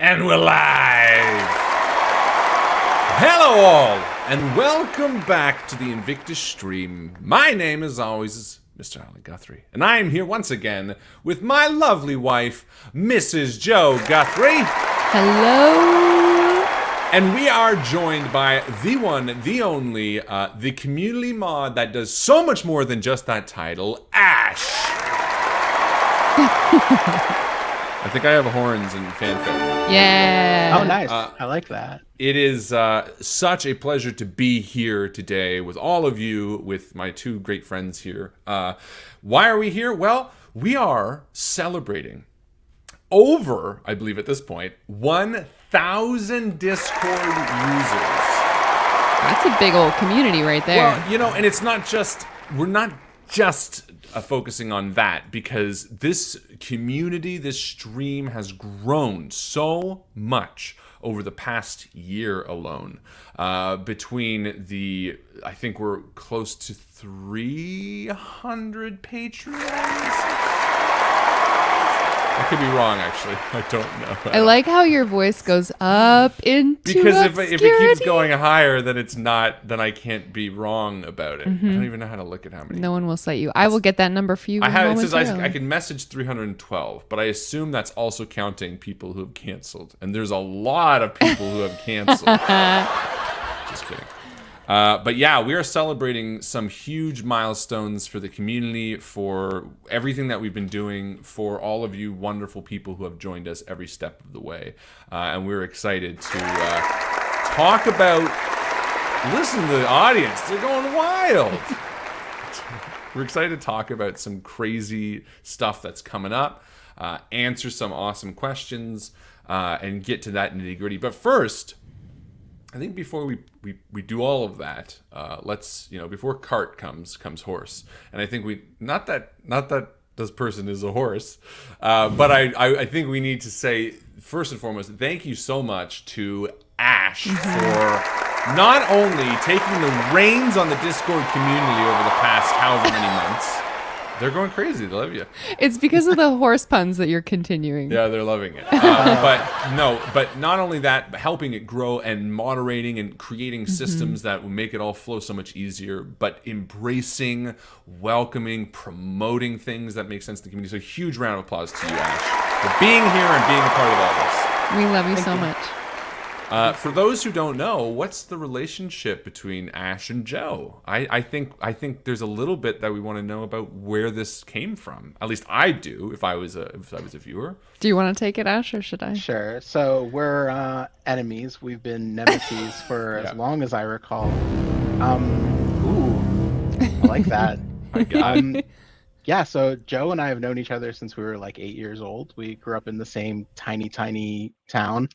And we're live! Hello all, and welcome back to the Invictus stream. My name, as always, is Mr. Alan Guthrie, and I am here once again with my lovely wife, Mrs. Jo Guthrie. Hello! And we are joined by the one, the only, the community mod that does so much more than just that title, Ash. I think I have horns and fanfare. Yeah. Oh, nice. I like that. It is such a pleasure to be here today with all of you, with my two great friends here. Why are we here? Well, we are celebrating over, I believe at this point, 1,000 Discord users. That's a big old community right there. Well, you know, and it's not just, we're not just focusing on that, because this community, this stream has grown so much over the past year alone. Between the, I think we're close to 300 Patreons. I could be wrong, actually. I don't know. I like how your voice goes up into because obscurity. if it keeps going higher, then it's not. Then I can't be wrong about it. I don't even know how to look at how many. No one will cite you. I will get that number for you. I have. It says momentarily. I can message 312, but I assume that's also counting people who have canceled, and there's a lot of people who have canceled. Just kidding. But yeah, we are celebrating some huge milestones for the community, for everything that we've been doing, for all of you wonderful people who have joined us every step of the way. And we're excited to talk about... Listen to the audience. They're going wild. We're excited to talk about some crazy stuff that's coming up, answer some awesome questions, and get to that nitty-gritty. But first... I think before we do all of that, let's, before cart comes horse, and I think not that this person is a horse, but I think we need to say first and foremost, thank you so much to Ash for not only taking the reins on the Discord community over the past however many months. They're going crazy. They love you. It's because of the horse puns that you're continuing. Yeah, they're loving it. But not only that, but helping it grow and moderating and creating systems that will make it all flow so much easier, but embracing, welcoming, promoting things that make sense to the community. So a huge round of applause to you, Ash, for being here and being a part of all this. We love you so much. For those who don't know, what's the relationship between Ash and Jo? I think there's a little bit that we want to know about where this came from. At least I do, if I was a viewer. Do you want to take it, Ash, or should I? Sure. So we're enemies. We've been nemesis for as long as I recall. Ooh, I like that. My God. Yeah, so Jo and I have known each other since we were like 8 years old. We grew up in the same tiny town.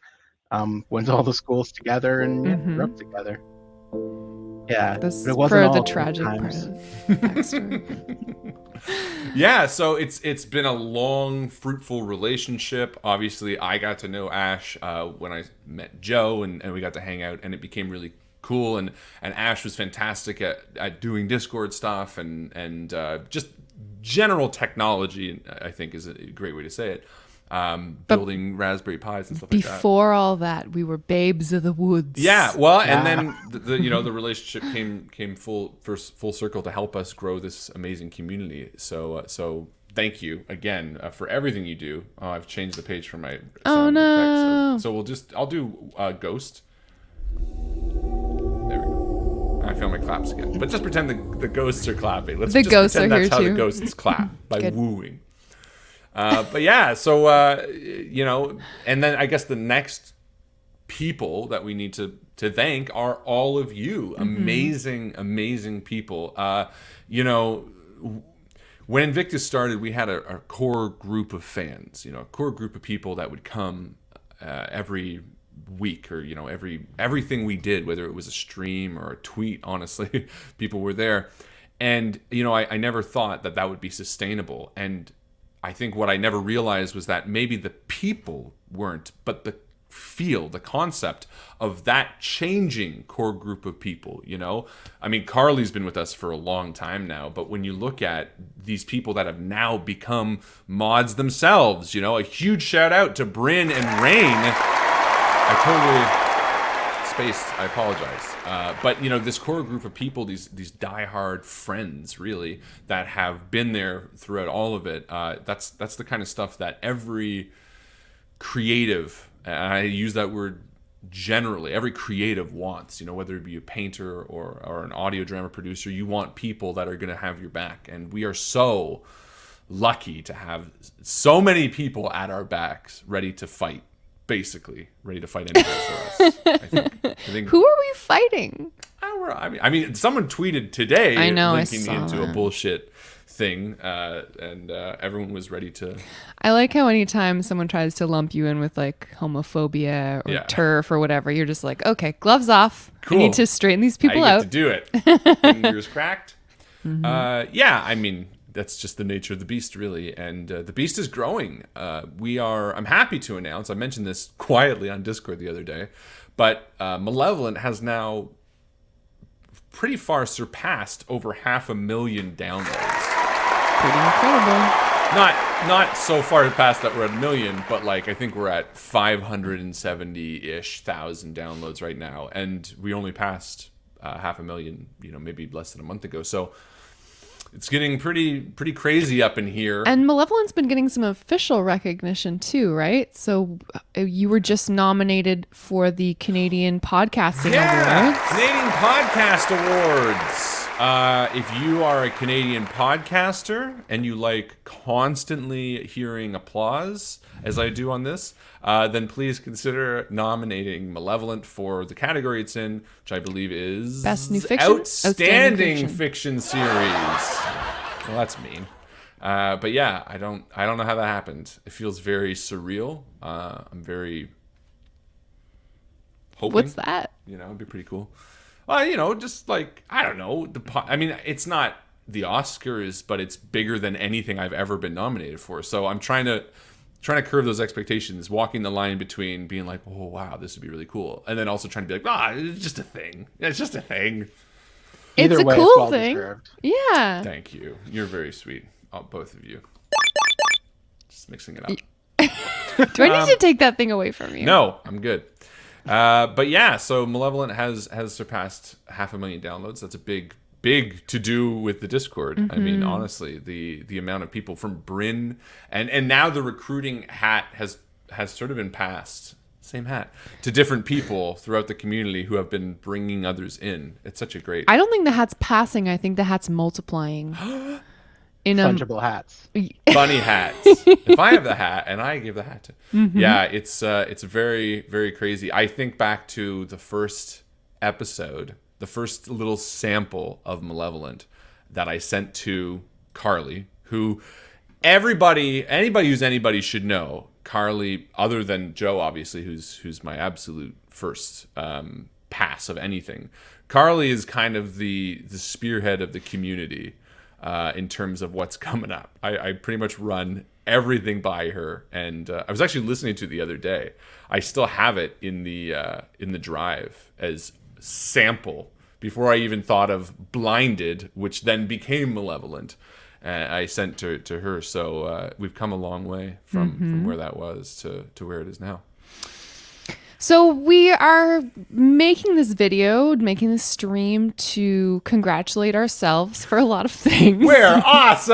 Went to all the schools together and grew up together. Yeah, This but it wasn't for all the good tragic part times. of the backstory. Yeah, so it's been a long, fruitful relationship. Obviously, I got to know Ash when I met Jo, and we got to hang out, and it became really cool. And Ash was fantastic at doing Discord stuff and just general technology, I think is a great way to say it. Building Raspberry Pis and stuff like that. Before all that, we were babes of the woods. Yeah, well, and then the relationship came full circle to help us grow this amazing community. So thank you again for everything you do. Oh, I've changed the page for my sound effects. So I'll do Ghost. There we go. I feel my claps again, but just pretend the ghosts are clapping. Let's just ghosts pretend are that's here how too. the ghosts clap by Good. wooing. But yeah, so and then I guess the next people that we need to thank are all of you, amazing people. When Invictus started, we had a core group of fans, a core group of people that would come every week, or everything we did, whether it was a stream or a tweet. Honestly, people were there, and I never thought that would be sustainable. And I think what I never realized was that maybe the people weren't, but the feel, the concept of that changing core group of people, you know? I mean, Carly's been with us for a long time now, but when you look at these people that have now become mods themselves, you know, a huge shout out to Bryn and Rain. I totally spaced, I apologize. But, you know, this core group of people, these diehard friends, really, that have been there throughout all of it, that's the kind of stuff that every creative, and I use that word generally, every creative wants, you know, whether it be a painter or an audio drama producer, you want people that are going to have your back. And we are so lucky to have so many people at our backs ready to fight, basically ready to fight anything for us. I think Who are we fighting? I mean, someone tweeted today I know, I linking me saw into a that. bullshit thing, and everyone was ready to. I like how anytime someone tries to lump you in with like homophobia or Yeah. turf or whatever, you're just like, okay, gloves off. Cool. I need to straighten these people I get out. to do it. Fingers cracked. Yeah, I mean, that's just the nature of the beast, really. And the beast is growing. I'm happy to announce, I mentioned this quietly on Discord the other day, but Malevolent has now pretty far surpassed over 500,000 downloads. Pretty incredible. Not so far past that we're at 1 million, but like I think we're at 570-ish thousand downloads right now, and we only passed 500,000, you know, maybe less than a month ago. So it's getting pretty crazy up in here. And Malevolent's been getting some official recognition too, right? So you were just nominated for the Canadian Podcasting Awards. Canadian Podcast Awards. If you are a Canadian podcaster and you like constantly hearing applause, as I do on this, then please consider nominating Malevolent for the category it's in, which I believe is Best New Fiction? Outstanding Fiction Series. Well, that's mean. But yeah, I don't know how that happened. It feels very surreal. I'm very hoping. What's that? You know, it'd be pretty cool. You know, just like, I don't know. I mean, it's not the Oscars, but it's bigger than anything I've ever been nominated for. So I'm trying to curve those expectations, walking the line between being like, oh, wow, this would be really cool. And then also trying to be like, it's just a thing. It's just a thing. Either It's a way, cool it's well thing. deserved. Yeah. Thank you. You're very sweet, both of you. Just mixing it up. Do I need to take that thing away from you? No, I'm good. But yeah, so Malevolent has surpassed 500,000 downloads. That's a big to do with the Discord. I mean, honestly, the amount of people from Bryn and now the recruiting hat has sort of been passed, same hat, to different people throughout the community who have been bringing others in. It's such a great I don't think the hat's passing. I think the hat's multiplying. In Fungible hats. bunny hats. If I have the hat and I give the hat to, yeah, it's very, very crazy. I think back to the first episode, the first little sample of Malevolent that I sent to Carly, who anybody who's anybody should know. Carly, other than Joe, obviously, who's my absolute first pass of anything. Carly is kind of the spearhead of the community. In terms of what's coming up. I pretty much run everything by her, and I was actually listening to it the other day. I still have it in the drive as sample before I even thought of Blinded, which then became Malevolent. I sent to her, so we've come a long way from where that was to where it is now. So we are making this video, making this stream to congratulate ourselves for a lot of things. We're awesome!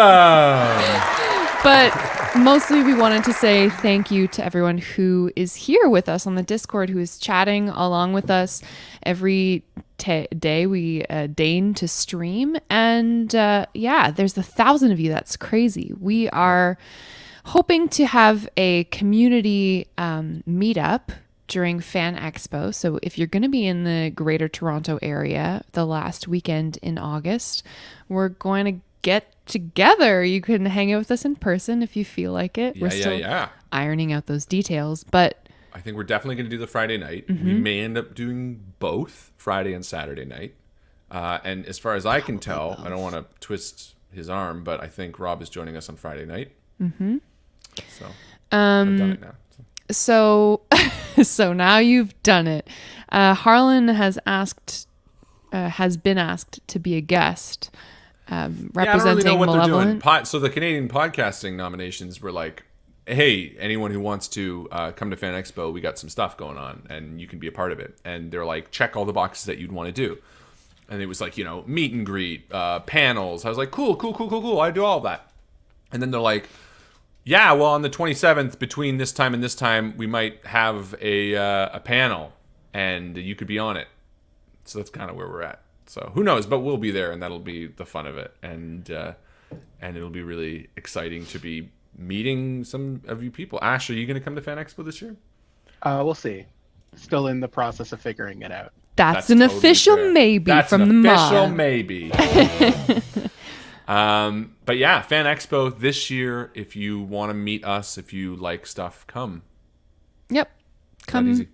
But mostly we wanted to say thank you to everyone who is here with us on the Discord, who is chatting along with us every day we deign to stream. And yeah, there's 1,000 of you. That's crazy. We are hoping to have a community meetup during Fan Expo. So if you're going to be in the Greater Toronto area the last weekend in August, we're going to get together. You can hang out with us in person if you feel like it. We're still ironing out those details, but I think we're definitely going to do the Friday night. We may end up doing both Friday and Saturday night. And as far as I can tell, I don't want to twist his arm, but I think Rob is joining us on Friday night. So I've done it now. So So now you've done it. Harlan has been asked to be a guest, representing Yeah, I don't really know what Malevolent. they're doing. So the Canadian podcasting nominations were like, hey, anyone who wants to come to Fan Expo, we got some stuff going on and you can be a part of it. And they're like, check all the boxes that you'd want to do. And it was like, meet and greet, panels. I was like, cool. I do all of that. And then they're like, yeah, well, on the 27th, between this time and this time, we might have a panel and you could be on it. So that's kind of where we're at. So who knows, but we'll be there and that'll be the fun of it. And it'll be really exciting to be meeting some of you people. Ash, are you going to come to Fan Expo this year? We'll see. Still in the process of figuring it out. That's an totally official fair. maybe That's from an the official mod. maybe. But yeah, Fan Expo this year. If you want to meet us, if you like stuff, come. Yep. Not Come easy.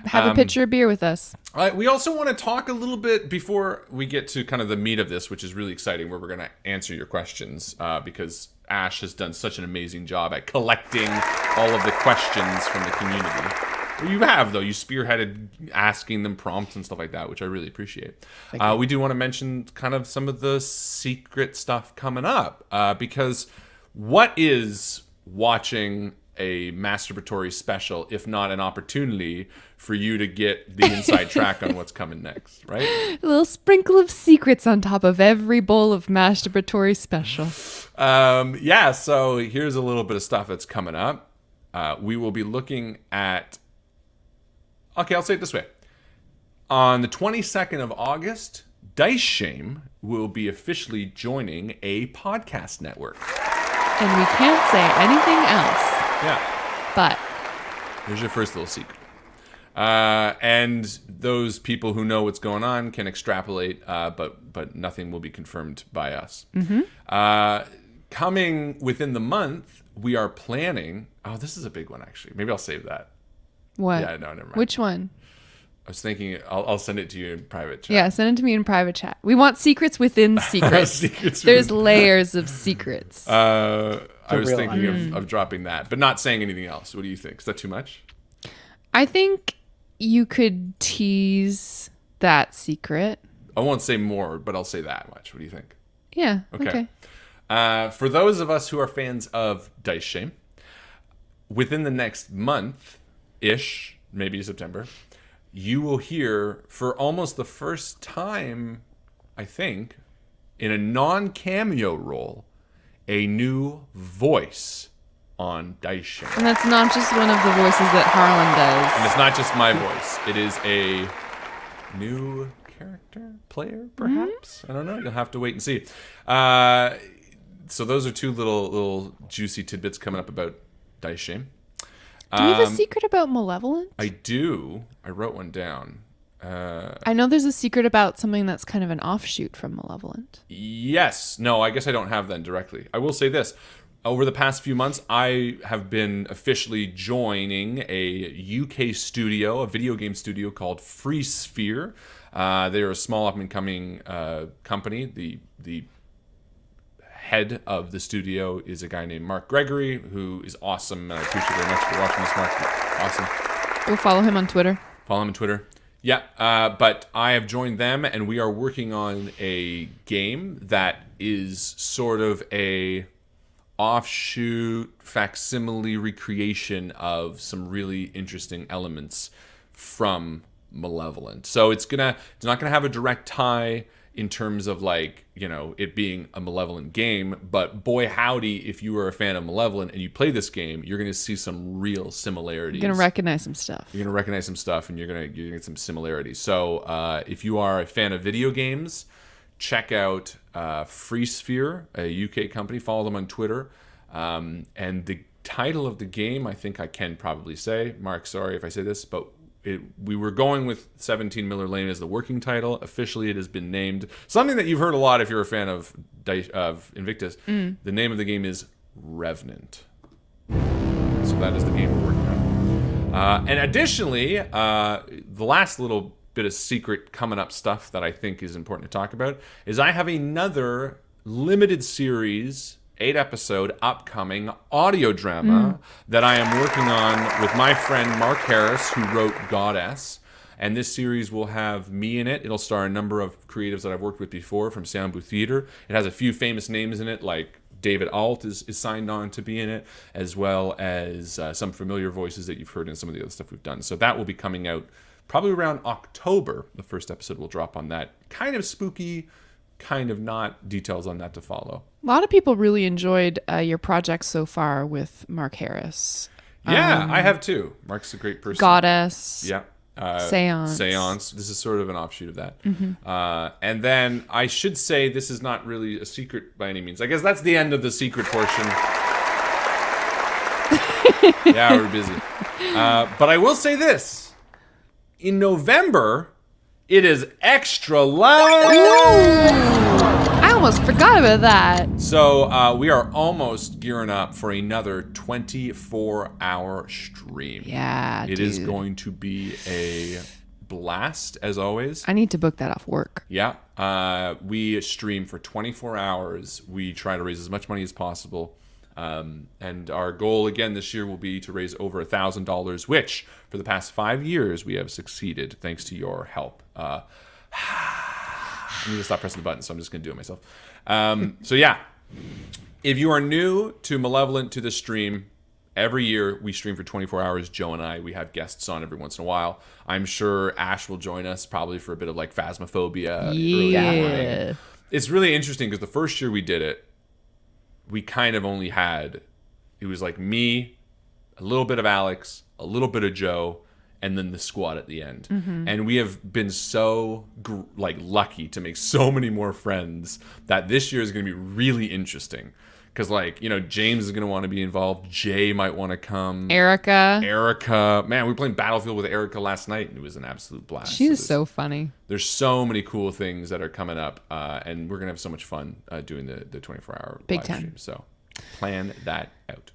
have a pitcher of beer with us. All right, we also want to talk a little bit before we get to kind of the meat of this, which is really exciting, where we're going to answer your questions because Ash has done such an amazing job at collecting all of the questions from the community. Well, you have, though. You spearheaded asking them prompts and stuff like that, which I really appreciate. We do want to mention kind of some of the secret stuff coming up because what is watching a masturbatory special, if not an opportunity for you to get the inside track on what's coming next, right? A little sprinkle of secrets on top of every bowl of masturbatory special. Yeah, so here's a little bit of stuff that's coming up. We will be looking at... Okay, I'll say it this way. On the 22nd of August, Dice Shame will be officially joining a podcast network. And we can't say anything else. Yeah. But Here's your first little secret. And those people who know what's going on can extrapolate, but nothing will be confirmed by us. Coming within the month, we are planning... Oh, this is a big one, actually. Maybe I'll save that. what? Yeah, no, never mind. Which one? I was thinking I'll send it to you in private chat. Yeah, send it to me in private chat. We want secrets within secrets. Secrets There's within- layers of secrets. I was real thinking of dropping that, but not saying anything else. What do you think? Is that too much? I think you could tease that secret. I won't say more, but I'll say that much. What do you think? Yeah. Okay. For those of us who are fans of Dice Shame, within the next month-ish, maybe September, you will hear for almost the first time, I think, in a non-cameo role, a new voice on Dice Shame. And that's not just one of the voices that Harlan does. And it's not just my voice. It is a new character, player, perhaps? I don't know. You'll have to wait and see. So those are two little juicy tidbits coming up about Dice Shame. Do you have a secret about Malevolent? I do. I wrote one down. I know there's a secret about something that's kind of an offshoot from Malevolent. Yes. No, I guess I don't have that directly. I will say this. Over the past few months, I have been officially joining a UK studio, a video game studio called Free Sphere. They're a small up-and-coming company. The head of the studio is a guy named Mark Gregory, who is awesome. And I appreciate very much for watching this, Mark. Awesome. Go follow him on Twitter. Follow him on Twitter. Yeah, but I have joined them, and we are working on a game that is sort of a offshoot facsimile recreation of some really interesting elements from Malevolent. So it's not gonna have a direct tie in terms of it being a Malevolent game, but boy howdy, if you are a fan of Malevolent and you play this game, you're gonna see some real similarities. You're gonna recognize some stuff. You're gonna recognize some stuff, and you're gonna get some similarities. So if you are a fan of video games, check out Free Sphere, a UK company. Follow them on Twitter. And the title of the game, I think I can probably say. Mark, sorry if I say this, but we were going with 17 Miller Lane as the working title. Officially, it has been named something that you've heard a lot if you're a fan of Invictus. The name of the game is Revenant. So that is the game we're working on. And additionally, the last little bit of secret coming up stuff that I think is important to talk about is I have another limited series 8-episode upcoming audio drama that I am working on with my friend Mark Harris, who wrote Goddess. And this series will have me in it. It'll star a number of creatives that I've worked with before from Sound Booth Theater. It has a few famous names in it, like David Alt is signed on to be in it, as well as some familiar voices that you've heard in some of the other stuff we've done. So that will be coming out probably around October. The first episode will drop on that. Kind of spooky, kind of not. Details on that to follow. A lot of people really enjoyed your project so far with Mark Harris. Yeah, I have too. Mark's a great person. Goddess. Yeah. Seance. This is sort of an offshoot of that. And then I should say this is not really a secret by any means. I guess that's the end of the secret portion. Yeah, we're busy. But I will say this. In November, it is extra live. I almost forgot about that. So we are almost gearing up for another 24-hour stream. Yeah, It is going to be a blast, as always. I need to book that off work. Yeah. We stream for 24 hours. We try to raise as much money as possible. And our goal, again, this year will be to raise over $1,000, which, for the past 5 years, we have succeeded, thanks to your help. I need to stop pressing the button, so I'm just going to do it myself. So yeah, if you are new to Malevolent, to the stream, every year we stream for 24 hours. Joe and I, we have guests on every once in a while. I'm sure Ash will join us probably for a bit of like Phasmophobia. Early in the morning. It's really interesting because the first year we did it, we kind of only had, it was like me, a little bit of Alex, a little bit of Joe, and then the squad at the end. And we have been so lucky to make so many more friends that this year is going to be really interesting. Because James is going to want to be involved. Jay might want to come. Erica. Man, we were playing Battlefield with Erica last night, and it was an absolute blast. She is so funny. There's so many cool things that are coming up, and we're going to have so much fun doing the 24-hour Big live time. stream. So plan that out.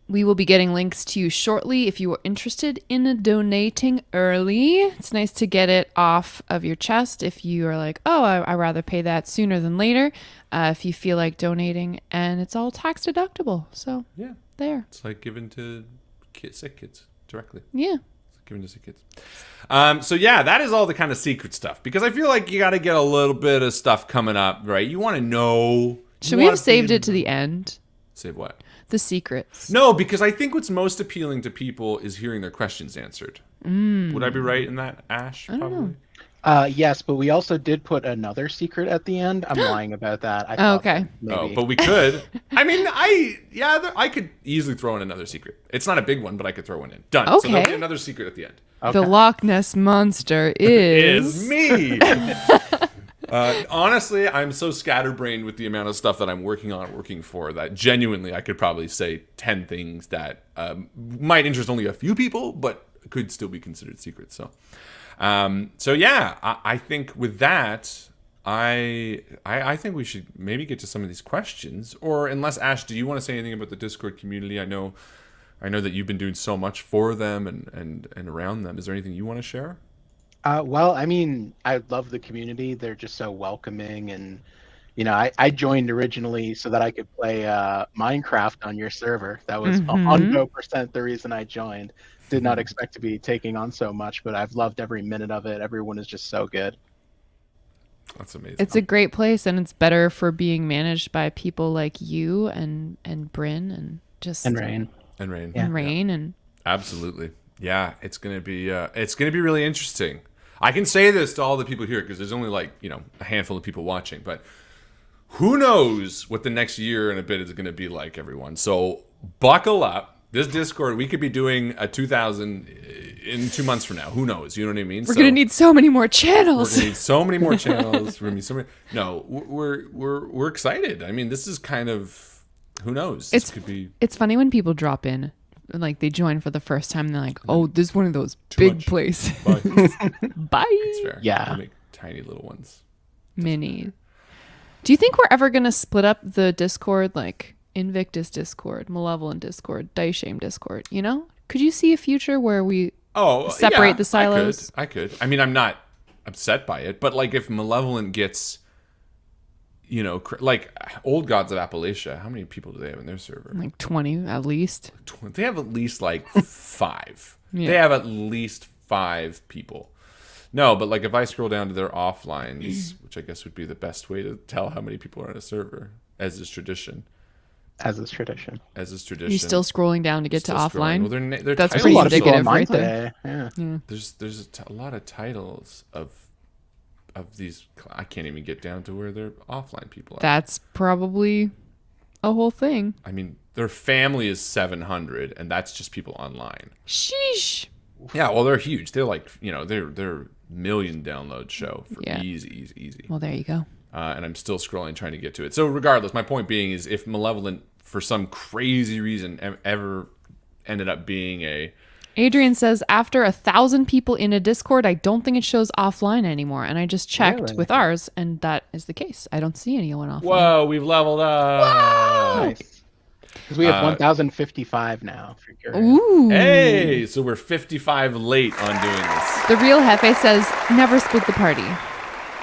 We will be getting links to you shortly if you are interested in donating early. It's nice to get it off of your chest if you are like, oh, I'd rather pay that sooner than later. If you feel like donating, and it's all tax deductible. So Yeah. there. It's like giving to sick kids directly. Yeah. It's like giving to sick kids. So yeah, that is all the kind of secret stuff. Because I feel like you got to get a little bit of stuff coming up, right? You want to know. Should we have saved it to the end? Save what? The secrets. No, because I think what's most appealing to people is hearing their questions answered. Would I be right in that, Ash? I don't know. Yes, but we also did put another secret at the end. I'm lying about that. I thought Okay. maybe. Oh, but we could. I mean, I could easily throw in another secret. It's not a big one, but I could throw one in. Done. So there'll Okay. be another secret at the end. Okay. The Loch Ness Monster Is is... me. Honestly, I'm so scatterbrained with the amount of stuff that I'm working for, that genuinely I could probably say 10 things that might interest only a few people, but could still be considered secrets. So yeah, I think with that, I think we should maybe get to some of these questions. Or unless, Ash, do you want to say anything about the Discord community? I know that you've been doing so much for them and around them. Is there anything you want to share? Well, I mean, I love the community. They're just so welcoming, and I joined originally so that I could play Minecraft on your server. That was 100% the reason I joined. Did not expect to be taking on so much, but I've loved every minute of it. Everyone is just so good. That's amazing. It's a great place, and it's better for being managed by people like you and Bryn and just... And Rain. And Rain. And Rain and... Absolutely. Yeah, it's gonna be really interesting. I can say this to all the people here because there's only a handful of people watching, but who knows what the next year and a bit is going to be like, everyone. So buckle up. This Discord, we could be doing a 2000 in 2 months from now. Who knows? You know what I mean? We're going to need so many more We're channels. gonna need so many more channels. We're gonna need so many. No, we're excited. I mean, this is kind of, who knows? This could be. It's funny when people drop in, like they join for the first time. And they're like, "Oh, this is one of those big much. places." But Bye. it's fair. Yeah. We make tiny little ones. Mini. Do you think we're ever going to split up the Discord, like Invictus Discord, Malevolent Discord, Dice Shame Discord? You know, could you see a future where we separate yeah, the silos? I could. I mean, I'm not upset by it, but like if Malevolent gets, you know, like Old Gods of Appalachia. How many people do they have in their server? Like 20 at least. They have at least like 5. Yeah. They have at least 5 people. No, but like if I scroll down to their offlines, which I guess would be the best way to tell how many people are on a server, as is tradition. As is tradition. As is tradition. You still scrolling down to get to Still scrolling. offline? Well, they're That's titles pretty A lot of people indicative online right there. today. Yeah. There's a lot of titles of these. I can't even get down to where they're offline people are. That's probably a whole thing. I mean, their family is 700, and that's just people online. Sheesh. Yeah, well, they're huge. They're like, you know, they're million download show for Yeah. easy. Well, there you go. And I'm still scrolling trying to get to it. So regardless, my point being is if Malevolent, for some crazy reason, ever ended up being a... Adrian says, after 1,000 people in a Discord, I don't think it shows offline anymore. And I just checked Really? with ours, and that is the case. I don't see anyone offline. Whoa, we've leveled up. Nice. Because we have 1,055 now. If you're curious. Ooh. Hey, so we're 55 late on doing this. The real Hefe says, never split the party.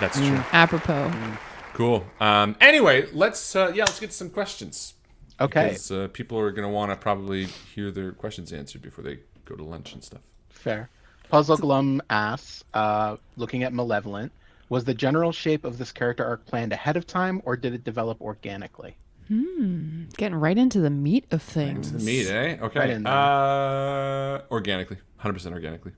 That's true. Apropos. Cool. Anyway, let's get to some questions. Okay. Because people are going to want to probably hear their questions answered before they go to lunch and stuff. Fair. Puzzle Glum asks, looking at Malevolent, was the general shape of this character arc planned ahead of time, or did it develop organically? Getting right into the meat of things. The meat, eh? Okay. Right in there. Organically. 100% organically.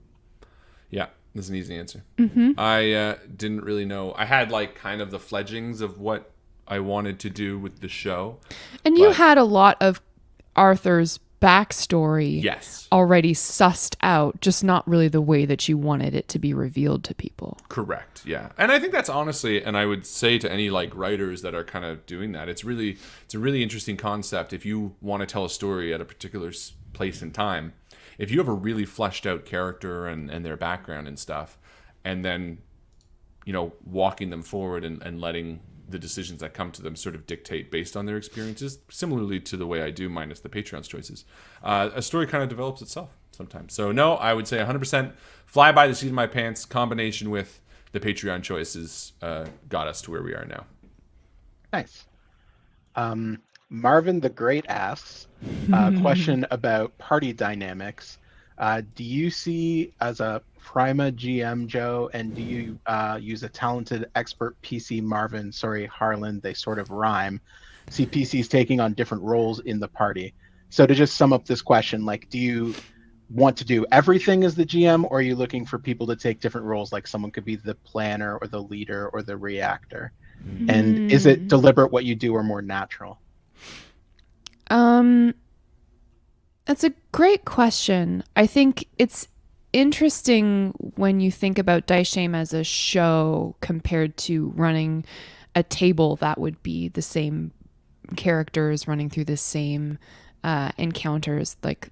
Yeah, that's an easy answer. Mm-hmm. I didn't really know. I had like kind of the fledgings of what I wanted to do with the show. And you But- had a lot of Arthur's backstory Yes. already sussed out, just not really the way that you wanted it to be revealed to people. Correct. Yeah. And I think that's honestly, and I would say to any like writers that are kind of doing that, it's a really interesting concept. If you want to tell a story at a particular place and time, if you have a really fleshed out character and their background and stuff, and then, you know, walking them forward and letting the decisions that come to them sort of dictate based on their experiences, similarly to the way I do minus the Patreon's choices, a story kind of develops itself sometimes. So no, I would say 100% fly by the seat of my pants combination with the Patreon choices got us to where we are now. Nice. Marvin the Great asks a question about party dynamics. Do you see as a Prima GM, Joe, and do you use a talented expert PC, Marvin, Harlan, they sort of rhyme, see PCs taking on different roles in the party? So to just sum up this question, like, do you want to do everything as the GM, or are you looking for people to take different roles, like someone could be the planner or the leader or the reactor? And is it deliberate what you do or more natural? That's a great question. I think it's interesting when you think about Dice Shame as a show compared to running a table that would be the same characters running through the same encounters. Like,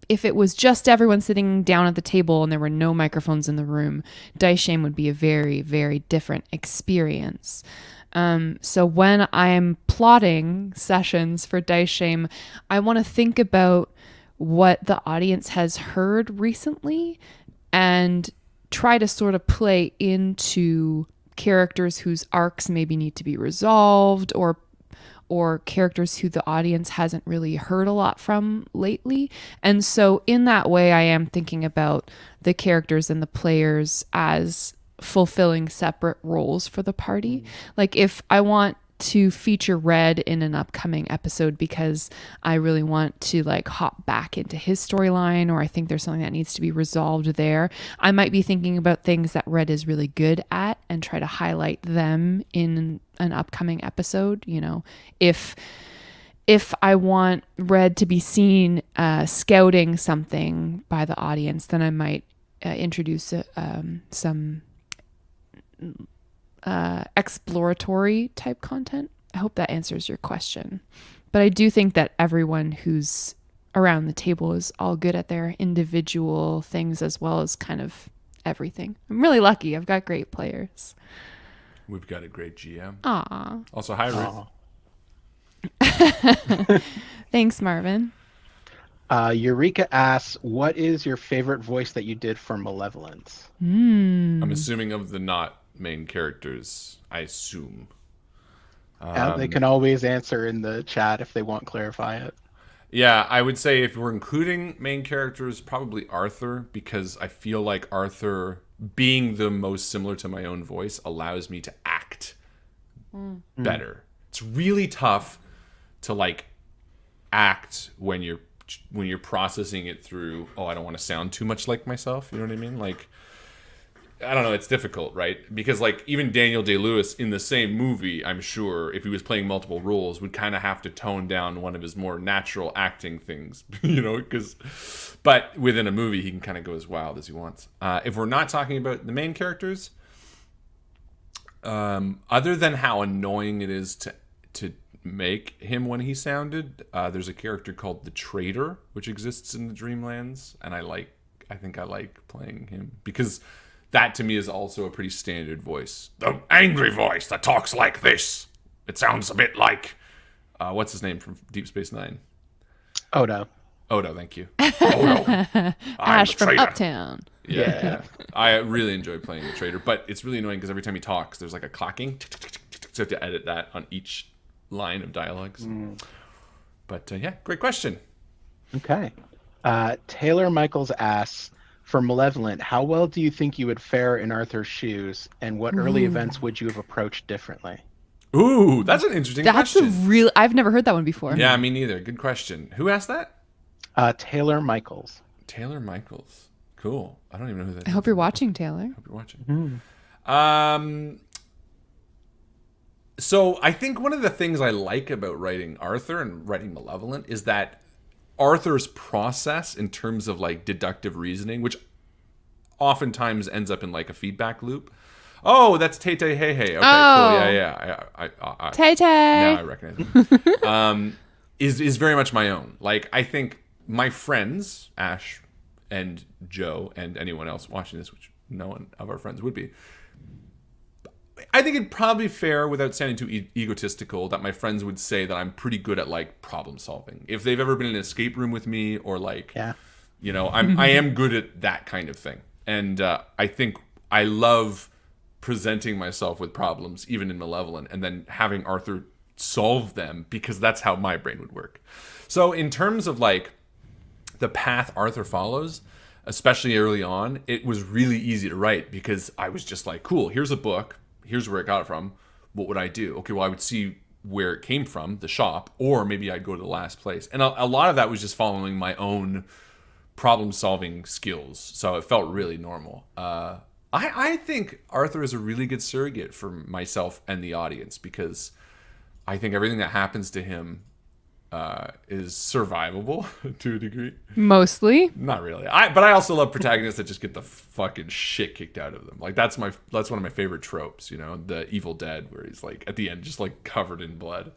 if it was just everyone sitting down at the table and there were no microphones in the room, Dice Shame would be a very, very different experience. So when I'm plotting sessions for Dice Shame, I want to think about what the audience has heard recently and try to sort of play into characters whose arcs maybe need to be resolved, or characters who the audience hasn't really heard a lot from lately. And so in that way, I am thinking about the characters and the players as fulfilling separate roles for the party. Like, if I want to feature Red in an upcoming episode because I really want to like hop back into his storyline, or I think there's something that needs to be resolved there, I might be thinking about things that Red is really good at and try to highlight them in an upcoming episode. You know, if I want Red to be seen scouting something by the audience, then I might introduce some exploratory type content. I hope that answers your question. But I do think that everyone who's around the table is all good at their individual things as well as kind of everything. I'm really lucky. I've got great players. We've got a great GM. Aw. Also, hi, Ruth. Thanks, Marvin. Eureka asks, what is your favorite voice that you did for Malevolence? I'm assuming of the not main characters, I assume. They can always answer in the chat if they want clarify it. Yeah, I would say if we're including main characters, probably Arthur, because I feel like Arthur, being the most similar to my own voice, allows me to act better. It's really tough to like act when you're processing it through, oh, I don't want to sound too much like myself. You know what I mean? Like, I don't know, it's difficult, right? Because like even Daniel Day-Lewis in the same movie, I'm sure if he was playing multiple roles, would kind of have to tone down one of his more natural acting things, you know, but within a movie he can kind of go as wild as he wants. If we're not talking about the main characters, other than how annoying it is to make him when he sounded, there's a character called the Traitor, which exists in the Dreamlands, and I think I like playing him because that to me is also a pretty standard voice. The angry voice that talks like this. It sounds a bit like, what's his name from Deep Space Nine? Odo, thank you. Odo. Ash from Uptown. Yeah. I really enjoy playing the Traitor, but it's really annoying because every time he talks, there's like a clacking. So you have to edit that on each line of dialogues. But yeah, great question. Okay. Taylor Michaels asks, for Malevolent, how well do you think you would fare in Arthur's shoes, and what early events would you have approached differently? Ooh, that's an interesting question. I've never heard that one before. Yeah, me neither. Good question. Who asked that? Taylor Michaels. Taylor Michaels. Cool. I don't even know who that is. I hope you're watching, Taylor. Hope you're watching. So I think one of the things I like about writing Arthur and writing Malevolent is that Arthur's process in terms of like deductive reasoning, which oftentimes ends up in like a feedback loop. Oh, that's Tay Tay Hey Hey. Okay, cool. Yeah. Tay Tay. Now I recognize him. Is very much my own. Like I think my friends, Ash and Joe and anyone else watching this, which no one of our friends would be, I think it'd probably be fair, without sounding too egotistical, that my friends would say that I'm pretty good at like problem solving. If they've ever been in an escape room with me, or like, you know, I am good at that kind of thing. And I think I love presenting myself with problems, even in Malevolent, and then having Arthur solve them, because that's how my brain would work. So in terms of like the path Arthur follows, especially early on, it was really easy to write because I was just like, cool, here's a book. Here's where it got it from. What would I do? Okay, well, I would see where it came from, the shop, or maybe I'd go to the last place. And a lot of that was just following my own problem-solving skills. So it felt really normal. I think Arthur is a really good surrogate for myself and the audience, because I think everything that happens to him is survivable to a degree. Mostly. Not really. But I also love protagonists that just get the fucking shit kicked out of them. Like that's one of my favorite tropes, you know, the Evil Dead, where he's like at the end just like covered in blood.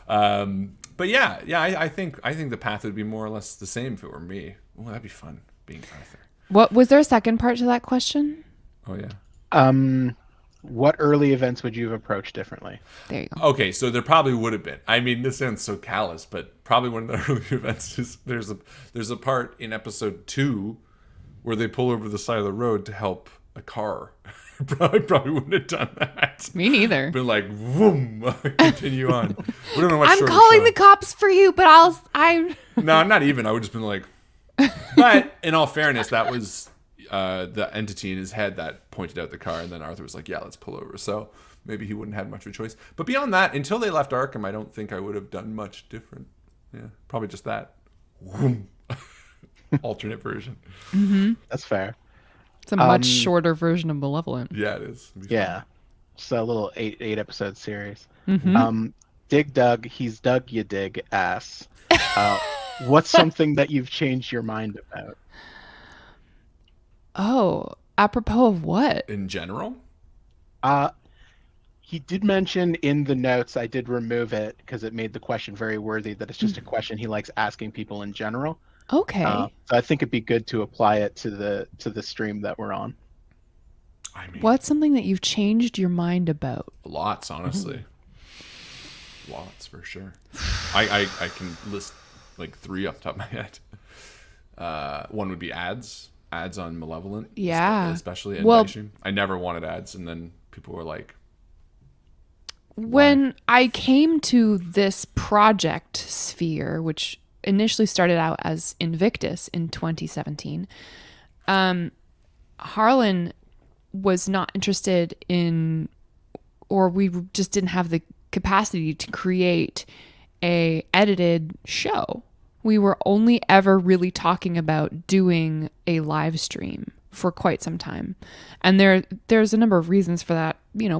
But yeah, I think the path would be more or less the same if it were me. Oh, that'd be fun being Arthur. What was there a second part to that question? Oh yeah. What early events would you have approached differently? There you go. Okay, so there probably would have been. I mean, this sounds so callous, but probably one of the early events is there's a part in episode 2 where they pull over the side of the road to help a car. I probably wouldn't have done that. Me neither. Been like, boom, continue on. I'm calling the cops for you, but I'm. No, not even. I would just been like, but in all fairness, that was the entity in his head that pointed out the car, and then Arthur was like, yeah, let's pull over. So maybe he wouldn't have much of a choice. But beyond that, until they left Arkham, I don't think I would have done much different. Yeah, probably just that. Alternate version. Mm-hmm. That's fair. It's a much shorter version of Malevolent. Yeah, it is. Yeah. Just a little eight episode series. Mm-hmm. Dig Doug, he's Doug you dig asks, what's something that you've changed your mind about? Oh, apropos of what? In general? He did mention in the notes, I did remove it because it made the question very worthy, that it's just a question he likes asking people in general. Okay. So I think it'd be good to apply it to the stream that we're on. I mean, what's something that you've changed your mind about? lots, honestly. Lots, for sure. I can list like 3 off the top of my head. One would be ads on Malevolent. Yeah. Especially. And well, I never wanted ads, and then people were like, When I came to this project sphere, which initially started out as Invictus in 2017, Harlan was not interested in, or we just didn't have the capacity to create a edited show. We were only ever really talking about doing a live stream for quite some time. And there's a number of reasons for that,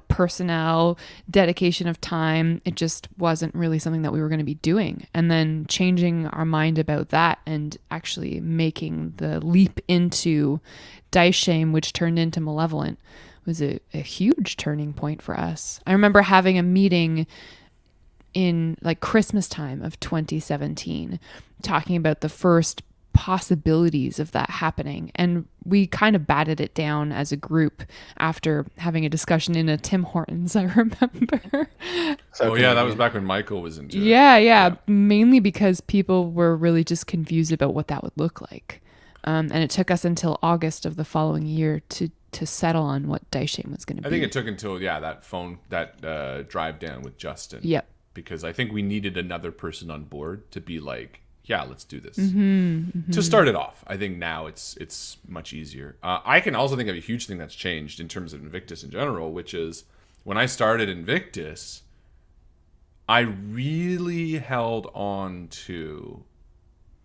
personnel, dedication of time. It just wasn't really something that we were going to be doing. And then changing our mind about that and actually making the leap into Dice Shame, which turned into Malevolent, was a huge turning point for us. I remember having a meeting in like Christmas time of 2017, talking about the first possibilities of that happening. And we kind of batted it down as a group after having a discussion in a Tim Hortons, I remember. So that was back when Michael was into it. Yeah. Mainly because people were really just confused about what that would look like. And it took us until August of the following year to settle on what Dice Shame was going to be. I think it took until, that drive down with Justin. Yep. Because I think we needed another person on board to be like, yeah, let's do this. Mm-hmm. To start it off. I think now it's much easier. I can also think of a huge thing that's changed in terms of Invictus in general, which is when I started Invictus, I really held on to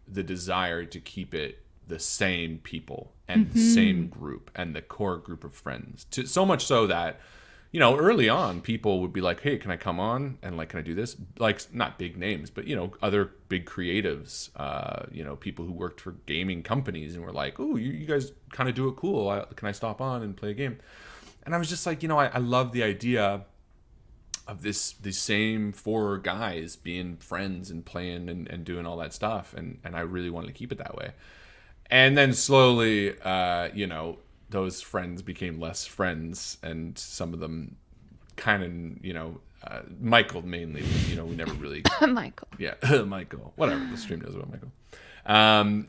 the desire to keep it the same people and the same group and the core group of friends. So much so that, early on, people would be like, hey, can I come on? And like, can I do this? Like, not big names, but, other big creatives, people who worked for gaming companies and were like, oh, you guys kind of do it cool. Can I stop on and play a game? And I was just like, I love the idea of these same four guys being friends and playing and doing all that stuff. And I really wanted to keep it that way. And then slowly, those friends became less friends, and some of them kind of, Michael mainly, we never really... Michael. Yeah, Michael. Whatever, the stream knows about Michael. And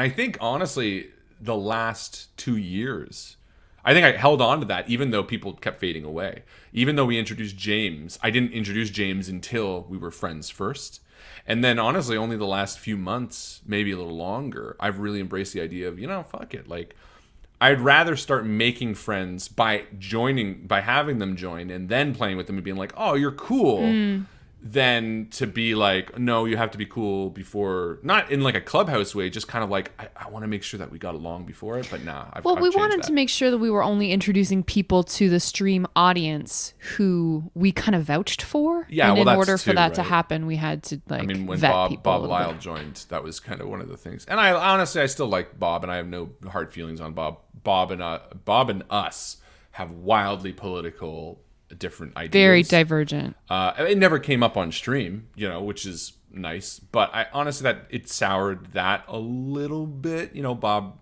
I think, honestly, the last 2 years, I think I held on to that, even though people kept fading away. Even though we introduced James, I didn't introduce James until we were friends first. And then, honestly, only the last few months, maybe a little longer, I've really embraced the idea of, fuck it. Like, I'd rather start making friends by having them join and then playing with them and being like, oh, you're cool, than to be like, no, you have to be cool before, not in like a Clubhouse way, just kind of like, I want to make sure that we got along before it, but nah. I've we wanted that. to make sure that we were only introducing people to the stream audience who we kind of vouched for. Yeah, and in order for that right? to happen, we had to when vet Bob Lyle joined, that was kind of one of the things. And I still like Bob, and I have no hard feelings on Bob. Bob and us have wildly political different ideas. Very divergent. It never came up on stream, which is nice. But I honestly, that it soured that a little bit. Bob,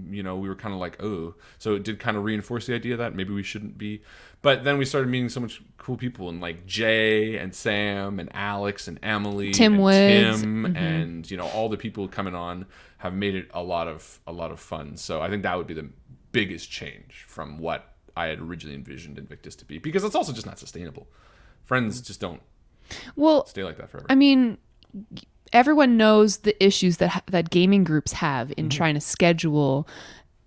we were kind of like, oh. So it did kind of reinforce the idea that maybe we shouldn't be. But then we started meeting so much cool people, and like Jay and Sam and Alex and Emily, Tim and Woods, Tim, and all the people coming on have made it a lot of fun. So I think that would be the biggest change from what I had originally envisioned Invictus to be, because it's also just not sustainable. Friends just don't stay like that forever. I mean, everyone knows the issues that gaming groups have in trying to schedule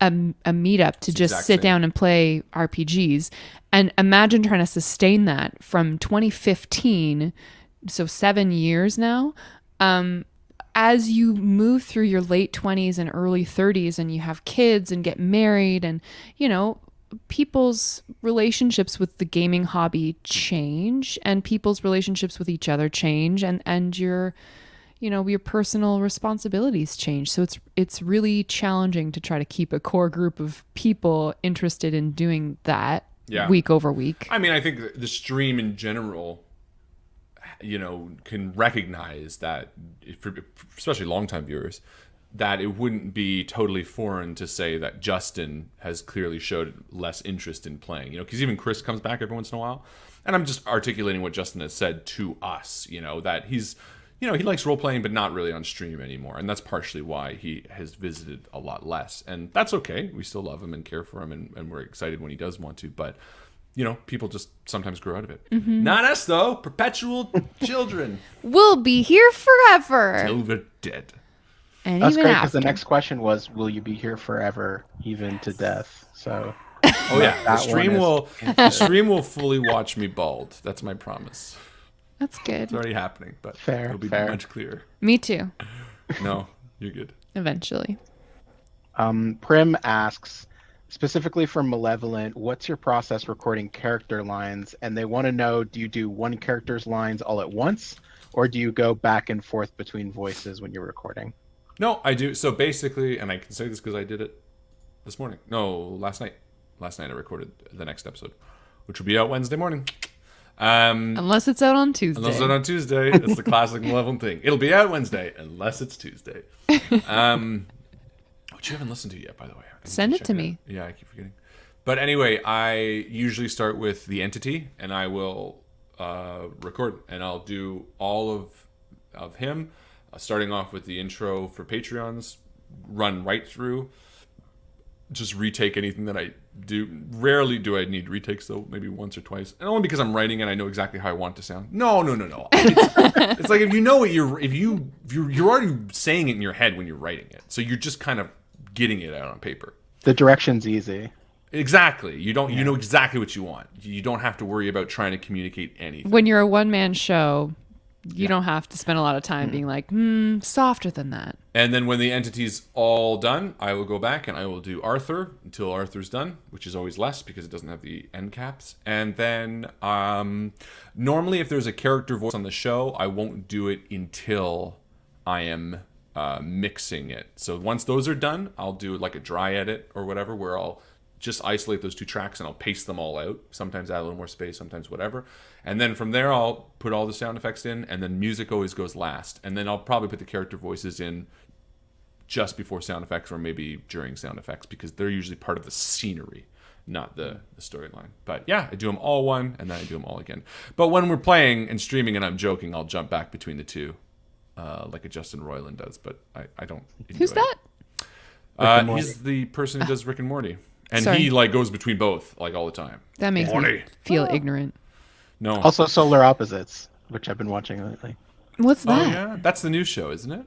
a meetup to just sit down and play RPGs. And imagine trying to sustain that from 2015, so 7 years now. As you move through your late 20s and early 30s and you have kids and get married and, people's relationships with the gaming hobby change, and people's relationships with each other change, and your personal responsibilities change. So it's really challenging to try to keep a core group of people interested in doing that week over week. I mean, I think the stream in general, can recognize that, especially longtime viewers, that it wouldn't be totally foreign to say that Justin has clearly showed less interest in playing, because even Chris comes back every once in a while. And I'm just articulating what Justin has said to us, that he's, he likes role playing, but not really on stream anymore. And that's partially why he has visited a lot less. And that's okay. We still love him and care for him, and we're excited when he does want to. But, people just sometimes grow out of it. Mm-hmm. Not us though. Perpetual children We'll be here forever. till we're dead. And That's even great because after. the next question was, will you be here forever, even to death? So Oh yeah, the that stream one is the stream will fully watch me bald. That's my promise. That's good. It's already happening, but Fair, it'll be fair. much clearer. Me too. No, you're good. Eventually. Prim asks, specifically for Malevolent, what's your process recording character lines? And they want to know, do you do one character's lines all at once, or do you go back and forth between voices when you're recording? No, I do. So basically, and I can say this because I did it this morning. No, last night. Last night I recorded the next episode, which will be out Wednesday morning. Unless it's out on Tuesday. Unless it's on Tuesday. It's the classic Malevolent thing. It'll be out Wednesday, unless it's Tuesday. Which you haven't listened to yet, by the way. I need Send it check to out. me. Yeah, I keep forgetting. But anyway, I usually start with the entity, and I will record, and I'll do all of him, starting off with the intro for Patreons, run right through, just retake anything that I do. Rarely do I need retakes though, maybe once or twice, and only because I'm writing and I know exactly how I want it to sound. No. It's like if you know what you're already saying it in your head when you're writing it, so you're just kind of getting it out on paper. The direction's easy. Exactly. You know exactly what you want. You don't have to worry about trying to communicate anything. When you're a one-man show, you don't have to spend a lot of time being like, softer than that. And then when the entity's all done, I will go back and I will do Arthur until Arthur's done, which is always less because it doesn't have the end caps. And then normally if there's a character voice on the show, I won't do it until I am mixing it. So once those are done, I'll do like a dry edit or whatever where I'll just isolate those two tracks and I'll paste them all out. Sometimes add a little more space, sometimes whatever. And then from there, I'll put all the sound effects in, and then music always goes last. And then I'll probably put the character voices in just before sound effects or maybe during sound effects because they're usually part of the scenery, not the storyline. But yeah, I do them all one, and then I do them all again. But when we're playing and streaming and I'm joking, I'll jump back between the two, like a Justin Roiland does, but I don't enjoy Who's that? it. He's the person who does Rick and Morty. And Sorry. he like goes between both like all the time. That makes Morty. me feel ignorant. No. Also, Solar Opposites, which I've been watching lately. What's Oh that? yeah, that's the new show, isn't it?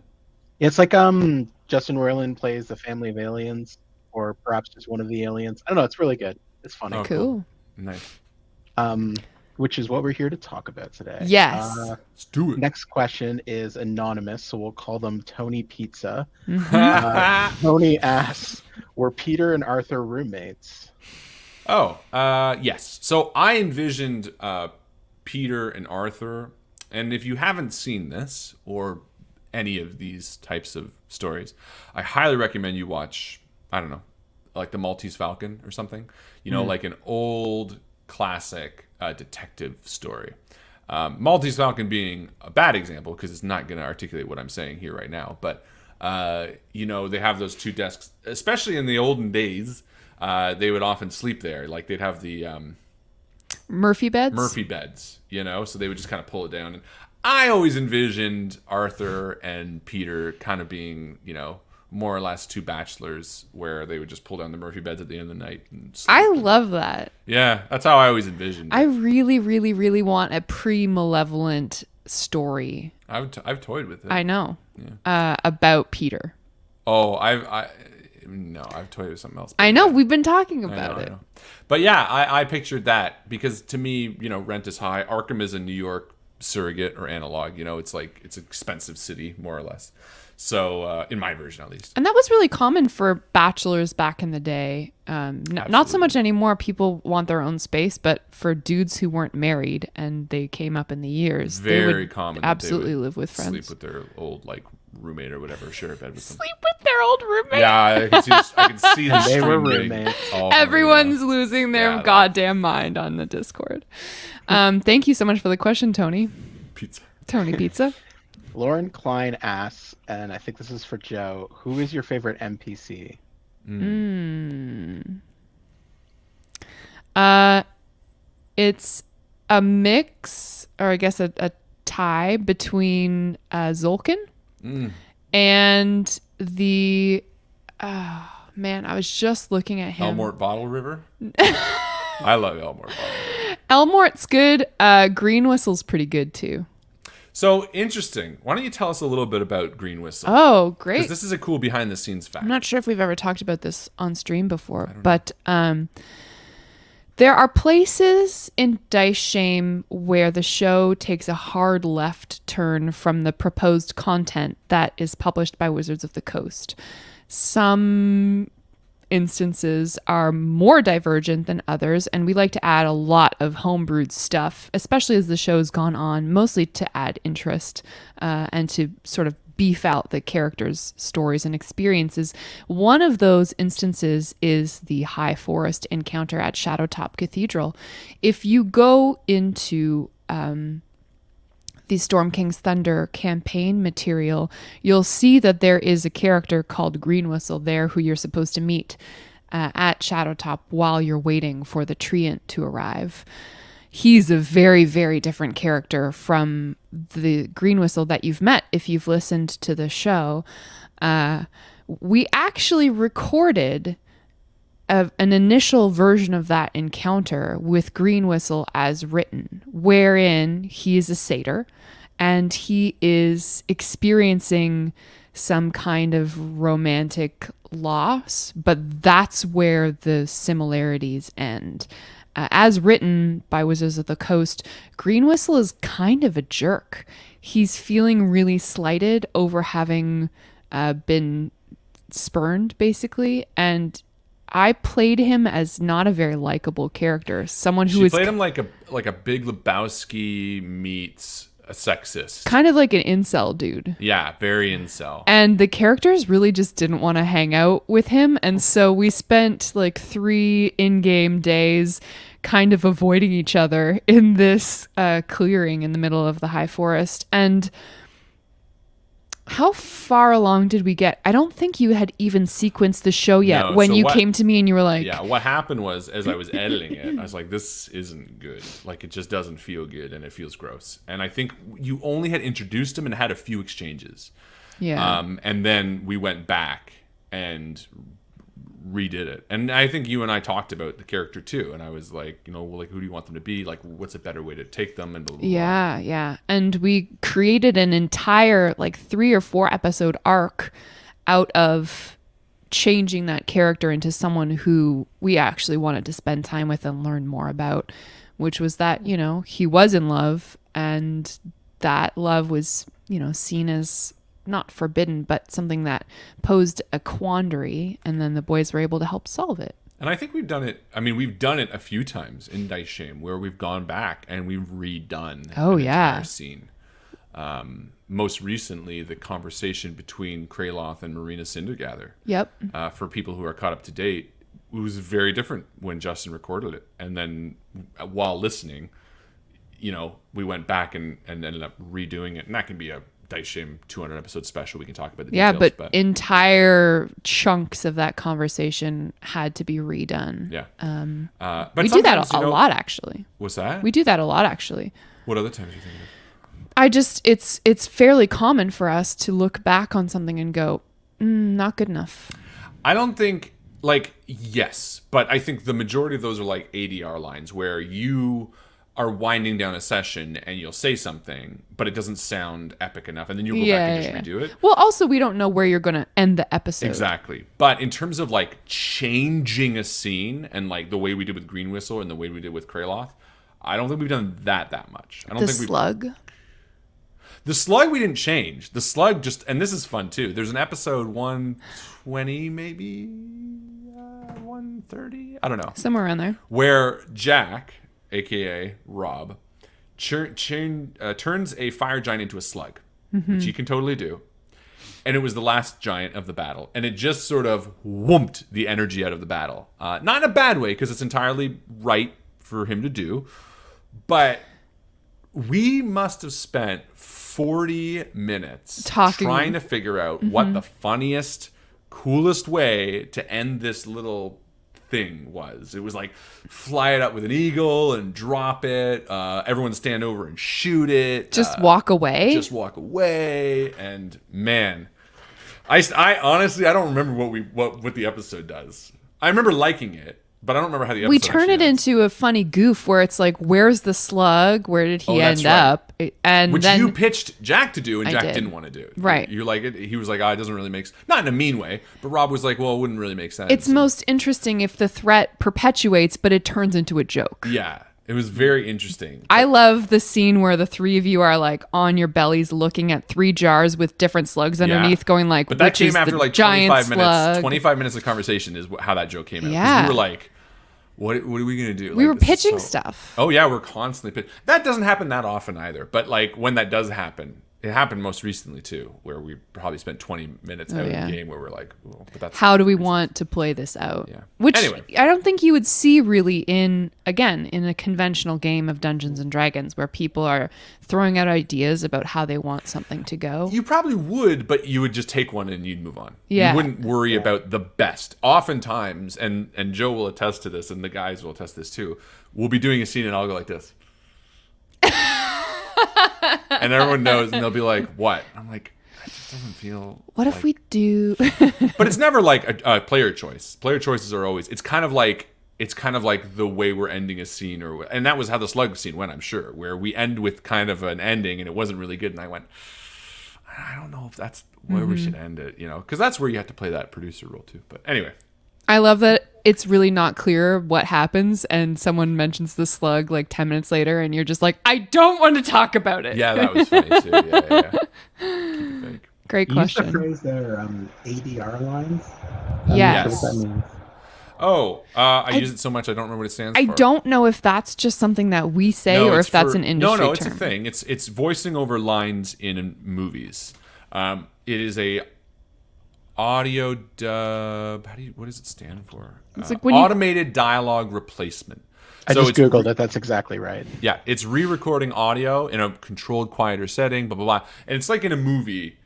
It's like Justin Roiland plays the family of aliens, or perhaps just one of the aliens. I don't know. It's really good. It's funny. Oh, Cool. Nice. Which is what we're here to talk about today. Yes. Let's do it. Next question is anonymous, so we'll call them Tony Pizza. Mm-hmm. Tony asks, were Peter and Arthur roommates? Yes. So I envisioned Peter and Arthur, and if you haven't seen this or any of these types of stories, I highly recommend you watch, I don't know, like the Maltese Falcon or something. You know, like an old classic detective story. Maltese Falcon being a bad example because it's not going to articulate what I'm saying here right now. But, you know, they have those two desks, especially in the olden days. They would often sleep there. Like they'd have the Murphy beds? Murphy beds, you know, so they would just kind of pull it down. And I always envisioned Arthur and Peter kind of being, you know, more or less two bachelors where they would just pull down the Murphy beds at the end of the night and sleep. I love that. Yeah, that's how I always envisioned it. I really, really, really want a pre-malevolent story. I've toyed with it. I know. About Peter. Oh, I've toyed with something else. I know. We've been talking I about know, I it. know. But yeah, I pictured that because to me, you know, rent is high. Arkham is a New York surrogate or analog. You know, it's like it's an expensive city, more or less. So in my version, at least. And that was really common for bachelors back in the day. Not so much anymore. People want their own space, but for dudes who weren't married and they came up in the years, they Very would common. that they absolutely would live with friends. Sleep with their old like roommate or whatever, share a bed with them. Sleep with their old roommate. Yeah, I can see the They were stream getting roommates. all Everyone's losing their Yeah, goddamn mind on the Discord. Thank you so much for the question, Tony. pizza. Tony Pizza. Lauren Klein asks, and I think this is for Joe, who is your favorite NPC? It's a mix, or I guess a tie between Zolkin and the. Oh man, I was just looking at him. Elmort Bottle River. I love Elmore. Elmort's good. Green Whistle's pretty good too. So interesting. Why don't you tell us a little bit about Green Whistle? Oh, great. Because this is a cool behind the scenes fact. I'm not sure if we've ever talked about this on stream before, but there are places in Dice Shame where the show takes a hard left turn from the proposed content that is published by Wizards of the Coast. Some instances are more divergent than others, and we like to add a lot of homebrewed stuff, especially as the show's gone on, mostly to add interest and to sort of beef out the characters' stories and experiences. One of those instances is the High Forest encounter at Shadowtop Cathedral. If you go into the Storm King's Thunder campaign material, you'll see that there is a character called Green Whistle there who you're supposed to meet at Shadowtop while you're waiting for the Treant to arrive. He's a very, very different character from the Green Whistle that you've met if you've listened to the show. We actually recorded an initial version of that encounter with Green Whistle as written, wherein he is a satyr and he is experiencing some kind of romantic loss, but that's where the similarities end. As written by Wizards of the Coast, Green Whistle is kind of a jerk. He's feeling really slighted over having been spurned, basically, and I played him as not a very likable character. Someone who She played him like a Big Lebowski meets a sexist. kind of like an incel dude. Yeah, very incel. And the characters really just didn't want to hang out with him. And so we spent like 3 in-game days kind of avoiding each other in this clearing in the middle of the High Forest. And how far along did we get? I don't think you had even sequenced the show yet No, when so you what- came to me and you were like, Yeah, what happened was, as I was editing it, I was like, this isn't good. Like, it just doesn't feel good, and it feels gross. And I think you only had introduced him and had a few exchanges. yeah. And then we went back and redid it. And I think you and I talked about the character too. And I was like, you know, like, who do you want them to be? Like, what's a better way to take them? And blah, blah, blah. Yeah. And we created an entire like 3 or 4 episode arc out of changing that character into someone who we actually wanted to spend time with and learn more about, which was that, you know, he was in love and that love was, you know, seen as not forbidden, but something that posed a quandary, and then the boys were able to help solve it. And I think we've done it. I mean, we've done it a few times in Dice Shame where we've gone back and we've redone Oh, an yeah. entire scene. Most recently, the conversation between Kraloth and Marina Cindergather. Yep. For people who are caught up to date, it was very different when Justin recorded it. And then while listening, you know, we went back and ended up redoing it. And that can be a Dice Shame 200 episode special. We can talk about the Yeah, details. but entire chunks of that conversation had to be redone. yeah. But We do that sometimes, you a know- lot, actually. What's that? We do that a lot, actually. What other times do you think of? It's fairly common for us to look back on something and go, not good enough. I don't think, like, yes, but I think the majority of those are like ADR lines where you are winding down a session and you'll say something, but it doesn't sound epic enough, and then you'll go back and just redo it. Well, also, we don't know where you're going to end the episode. Exactly. But in terms of like changing a scene and like the way we did with Green Whistle and the way we did with Kraloth, I don't think we've done that much. I don't The think slug. The slug we didn't change. The slug just, and this is fun too. There's an episode 120 maybe, 130, I don't know, Somewhere around there. where Jack, aka Rob, turns a fire giant into a slug, which he can totally do. And it was the last giant of the battle, and it just sort of whooped the energy out of the battle. Not in a bad way, because it's entirely right for him to do, but we must have spent 40 minutes Talking. trying to figure out what the funniest, coolest way to end this little thing was. It was like fly it up with an eagle and drop it. Everyone stand over and shoot it. Just walk away. Just walk away. And man, I honestly, I don't remember what the episode does. I remember liking it. but I don't remember how the episode We turn it actually ends. into a funny goof where it's like, where's the slug? Where did he that's end right. up? And Which then you pitched Jack to do, and I Jack did. didn't want to do. Right. You're like, he was like, it doesn't really make sense. Not in a mean way, but Rob was like, well, it wouldn't really make sense. it's most interesting if the threat perpetuates, but it turns into a joke. Yeah, it was very interesting. I love the scene where the three of you are like on your bellies looking at 3 jars with different slugs underneath, going like, but that which came is after the like giant 25 minutes. slug? 25 minutes of conversation is how that joke came out. 'Cause Yeah. we were like, what are we gonna do? We Like, were this is pitching so- stuff. Oh yeah, we're constantly pitching. That doesn't happen that often either. But like when that does happen, it happened most recently too, where we probably spent 20 minutes out yeah. of the game where we're like, oh, but that's How do we want to play this out? Yeah. Which Anyway. I don't think you would see really in a conventional game of Dungeons and Dragons where people are throwing out ideas about how they want something to go. You probably would, but you would just take one and you'd move on. Yeah. You wouldn't worry about the best. Oftentimes, and Joe will attest to this, and the guys will attest to this too, we'll be doing a scene and I'll go like this. And everyone knows, and they'll be like, what? I'm like, it just doesn't feel What if we do? But it's never like a player choice. Player choices are always. It's kind of like the way we're ending a scene, and that was how the slug scene went. I'm sure, where we end with kind of an ending, and it wasn't really good. And I went, I don't know if that's where we should end it, because that's where you have to play that producer role too. But anyway, I love that it's really not clear what happens, and someone mentions the slug like 10 minutes later, and you're just like, I don't want to talk about it. yeah, that was funny too. Yeah. Keep it fake. Great You used the question. phrase there, ADR lines. Yes. What does that mean? Oh, I use it so much I don't remember what it stands I for. don't know if that's just something that we say No, or it's if that's for- an industry No, it's term. a thing. It's voicing over lines in movies. It is a audio dub. What does it stand for? It's like when you- automated dialogue replacement. I So just it's googled it. That's exactly right. Yeah, it's re-recording audio in a controlled, quieter setting, blah, blah, blah. And it's like in a movie,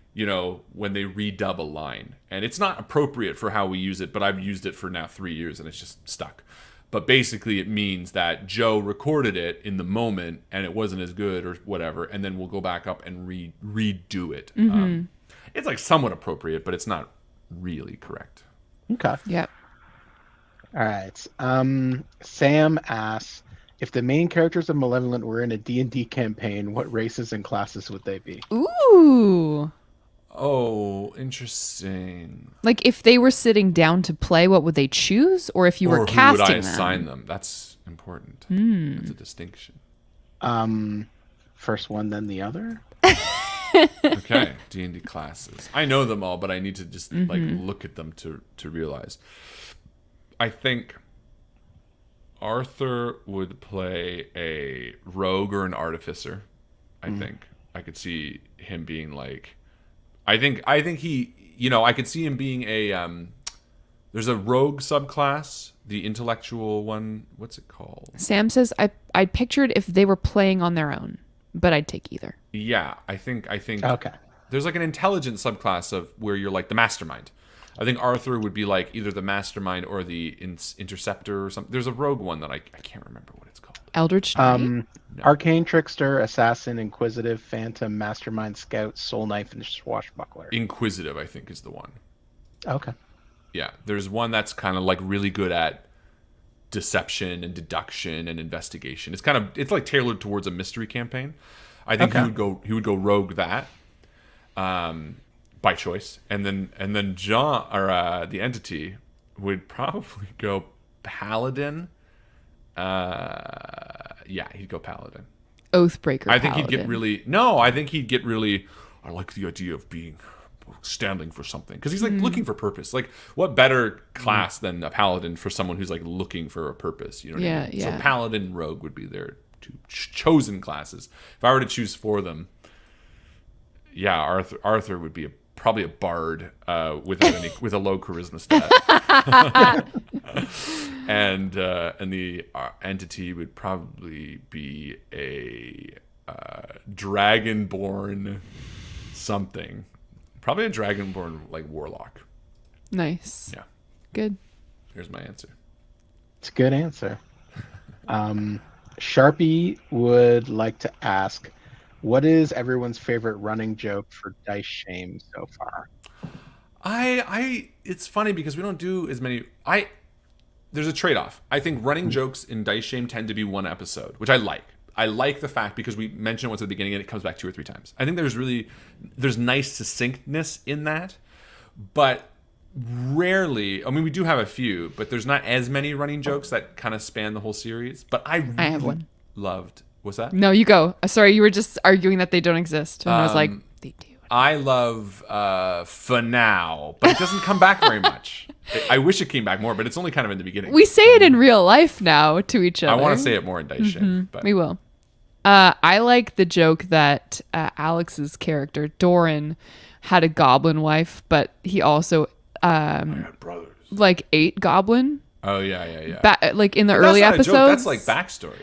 when they redub a line. And it's not appropriate for how we use it, but I've used it for now 3 years and it's just stuck. But basically it means that Joe recorded it in the moment and it wasn't as good or whatever, and then we'll go back up and redo it. It's like somewhat appropriate, but it's not really correct. Okay. Yep. All right. Sam asks, if the main characters of Malevolent were in a D&D campaign, what races and classes would they be? Ooh. Oh, interesting. Like if they were sitting down to play, what would they choose? Or if you Or were who casting would I them? assign them? That's important. That's a distinction. First one, then the other? Okay, D&D classes. I know them all, but I need to just like look at them to realize. I think Arthur would play a rogue or an artificer. I think I could see him being like. I think he. I could see him being a. There's a rogue subclass, the intellectual one. What's it called? Sam says I pictured if they were playing on their own, but I'd take either. Yeah, I think Okay. there's like an intelligent subclass of where you're like the mastermind. I think Arthur would be like either the mastermind or the interceptor or something. There's a rogue one that I can't remember what it's called. Eldritch Knight? Arcane Trickster, Assassin, Inquisitive, Phantom, Mastermind, Scout, Soul Knife, and Swashbuckler. Inquisitive, I think, is the one. Okay. Yeah, there's one that's kind of like really good at deception and deduction and investigation. It's like tailored towards a mystery campaign. I think Okay. he would go rogue that, by choice, and then John or the entity would probably go paladin. Yeah, he'd go paladin. Oathbreaker. I think he'd get Paladin. really no. I think he'd get really. I like the idea of being standing for something because he's like looking for purpose. Like, what better class than a paladin for someone who's like looking for a purpose? You know what I mean? Yeah. So paladin, and rogue would be their two chosen classes. If I were to choose for them, yeah, Arthur would be probably a bard with a low charisma stat, and the entity would probably be a dragonborn something, probably a dragonborn like warlock. Nice. Yeah, Good. here's my answer. It's a good answer. Sharpie would like to ask, what is everyone's favorite running joke for Dice Shame so far? It's funny because we don't do as many. there's a trade-off. I think running jokes in Dice Shame tend to be one episode, which I like. I like the fact because we mentioned it once at the beginning and it comes back 2 or 3 times. I think there's nice succinctness in that, but rarely, I mean, we do have a few, but there's not as many running jokes that kind of span the whole series. But I really have one. loved, what's that? No, you go. Sorry, you were just arguing that they don't exist. And I was like, they do. I love For Now, but it doesn't come back very much. I wish it came back more, but it's only kind of in the beginning. We say it in real life now to each other. I want to say it more in Dice Shame. But We will. I like the joke that Alex's character, Doran, had a goblin wife, but he also I had brothers. like ate goblin. Oh, yeah. Like in the But early that's not a episodes. joke. That's like backstory.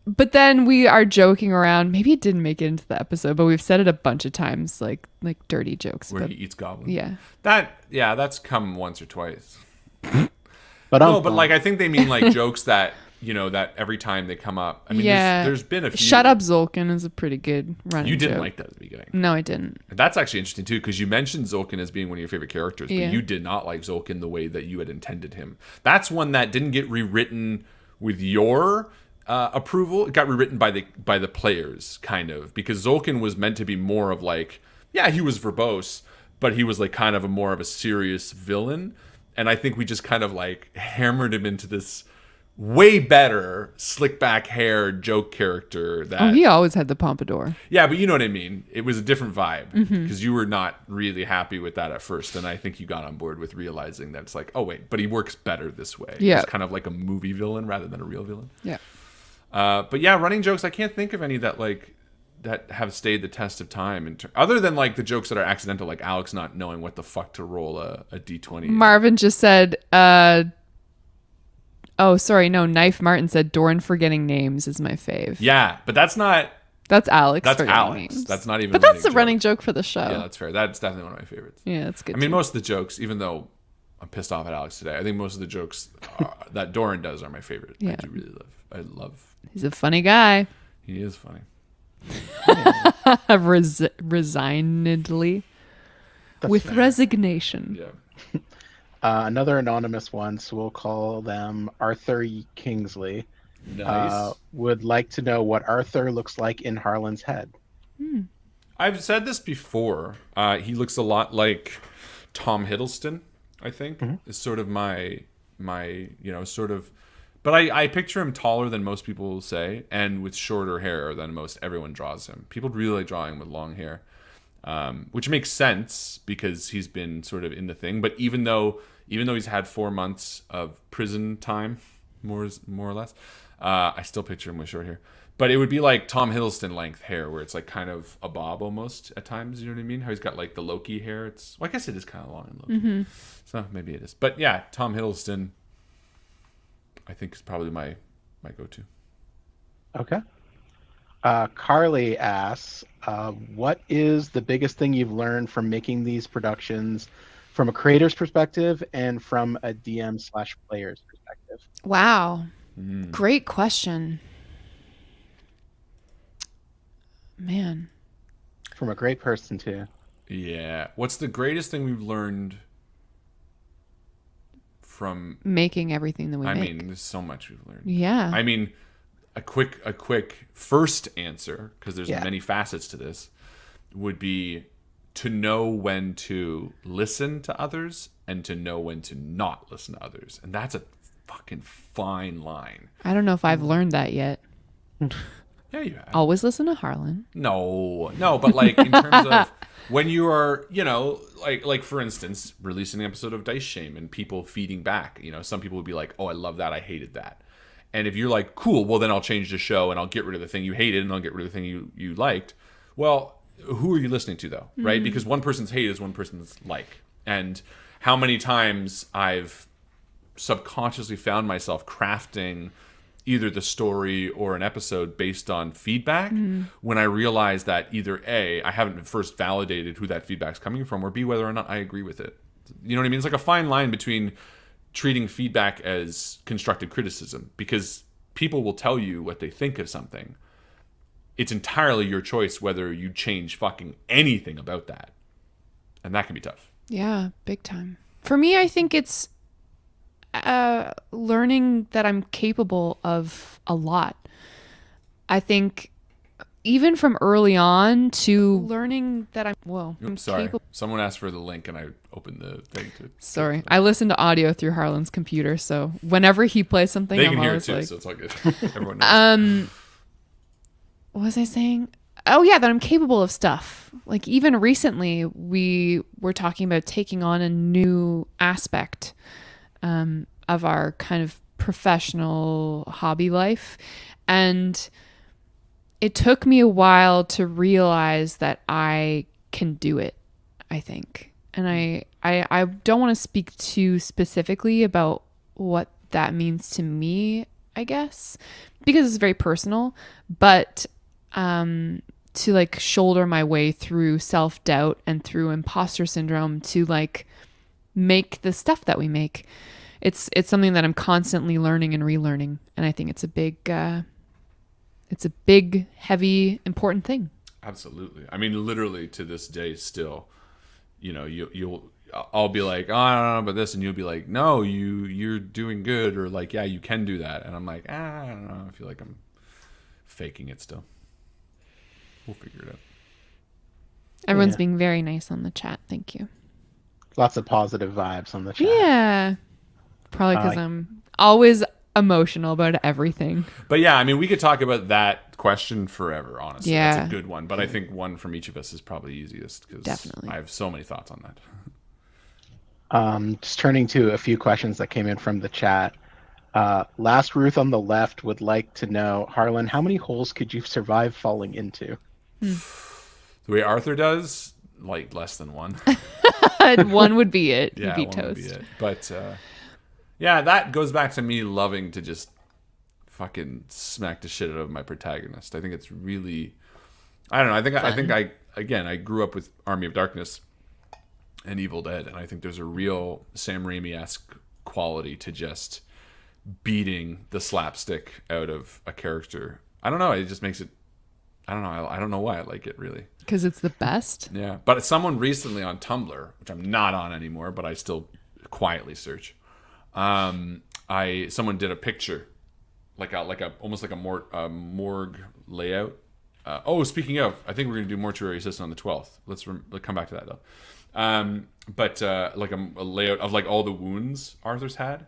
But then we are joking around. Maybe it didn't make it into the episode, but we've said it a bunch of times, like dirty jokes. Where But he eats goblins. yeah. That's come once or twice. But No, but like I think they mean like jokes that that every time they come up. I mean, Yeah. there's been a few. Shut Up Zolkin is a pretty good running You didn't joke. like that at the beginning. No, I didn't. That's actually interesting too, because you mentioned Zolkin as being one of your favorite characters, but Yeah. you did not like Zolkin the way that you had intended him. That's one that didn't get rewritten with your approval. It got rewritten by the players, kind of, because Zolkin was meant to be more of like, yeah, he was verbose, but he was like kind of a more of a serious villain. And I think we just kind of like hammered him into this way better slick back hair joke character that He always had the pompadour. yeah, but you know what I mean. It was a different vibe because Mm-hmm. you were not really happy with that at first, and I think you got on board with realizing that it's like, oh wait, but he works better this way. Yeah. He's kind of like a movie villain rather than a real villain. Yeah. But yeah, running jokes. I can't think of any that have stayed the test of time, other than like the jokes that are accidental, like Alex not knowing what the fuck to roll a d20. Marvin just said, oh, sorry. No, Knife Martin said Doran forgetting names is my fave. Yeah, but that's not. That's Alex. That's forgetting Alex. names. That's not even. But that's the joke. running joke for the show. Yeah, that's fair. That's definitely one of my favorites. Yeah, that's good. I mean, too. most of the jokes, even though I'm pissed off at Alex today, I think most of the jokes that Doran does are my favorite. Yeah. I do really love. I love. He's a funny guy. He is funny. Resignedly. That's With fair. resignation. Yeah. Another anonymous one, so we'll call them Arthur Kingsley. Nice. Would like to know what Arthur looks like in Harlan's head. I've said this before. He looks a lot like Tom Hiddleston. I think is sort of my sort of. But I picture him taller than most people say, and with shorter hair than most everyone draws him. People really like drawing him with long hair, which makes sense because he's been sort of in the thing. But even though he's had 4 months of prison time, more or less, I still picture him with short hair. But it would be like Tom Hiddleston length hair, where it's like kind of a bob almost at times. You know what I mean? How he's got like the Loki hair. I guess it is kind of long in Loki, so maybe it is. But yeah, Tom Hiddleston, I think, is probably my go-to. Okay. Carly asks, what is the biggest thing you've learned from making these productions from a creator's perspective and from a DM/player's perspective? Wow. Great question. Man. From a great person, too. Yeah. What's the greatest thing we've learned from? Making everything that we I make. mean, there's so much we've learned. Yeah. I mean, a quick first answer, because there's Yeah. many facets to this, would be to know when to listen to others and to know when to not listen to others, and that's a fucking fine line. I don't know if I've learned that yet. Yeah, you have. Always listen to Harlan. No, but like in terms of when you are, like for instance, releasing an episode of Dice Shame and people feeding back, some people would be like, "Oh, I love that. I hated that." And if you're like, "Cool, well then I'll change the show and I'll get rid of the thing you hated and I'll get rid of the thing you liked." Well, who are you listening to though, right? Because one person's hate is one person's like. And how many times I've subconsciously found myself crafting either the story or an episode based on feedback when I realize that either A, I haven't first validated who that feedback's coming from, or B, whether or not I agree with it. You know what I mean? It's like a fine line between treating feedback as constructive criticism, because people will tell you what they think of something. It's entirely your choice whether you change fucking anything about that. And that can be tough. Yeah, big time. For me, I think it's learning that I'm capable of a lot. I think even from early on to learning that I'm Oops, sorry. Someone asked for the link and I opened the thing to. Sorry, I listen to audio through Harlan's computer, so whenever he plays something, They I'm can hear it always too, like, so it's all good. Everyone knows. what was I saying? Oh yeah, that I'm capable of stuff. Like even recently, we were talking about taking on a new aspect of our kind of professional hobby life, and it took me a while to realize that I can do it, I think. And I don't want to speak too specifically about what that means to me, I guess, because it's very personal, but to like shoulder my way through self-doubt and through imposter syndrome to like make the stuff that we make. It's something that I'm constantly learning and relearning, and I think it's a big, heavy, important thing. Absolutely. I mean, literally to this day, still, you know, I'll be like, oh, I don't know about this, and you'll be like, no, you're doing good, or like, yeah, you can do that, and I'm like, I don't know, I feel like I'm faking it still. We'll figure it out. Everyone's being very nice on the chat. Thank you. Lots of positive vibes on the chat. Yeah, probably because I'm always emotional about everything. But yeah, I mean, we could talk about that question forever, honestly. Yeah. That's a good one. But I think one from each of us is probably easiest because Definitely. I have so many thoughts on that. Just turning to a few questions that came in from the chat. Last Ruth on the left would like to know, Harlan, how many holes could you survive falling into? The way Arthur does, like less than one. One would be it. Yeah, You'd be one toast. would be it. But yeah, that goes back to me loving to just fucking smack the shit out of my protagonist. I think it's really, I don't know. I think I grew up with Army of Darkness and Evil Dead, and I think there's a real Sam Raimi-esque quality to just beating the slapstick out of a character. I don't know. It just makes it. I don't know. I don't know why I like it really. Because it's the best. Yeah, but someone recently on Tumblr, which I'm not on anymore, but I still quietly search. Someone did a picture, like a almost like a morgue layout. Speaking of, I think we're gonna do Mortuary Assistant on the 12th. Let's come back to that though. But like a layout of like all the wounds Arthur's had,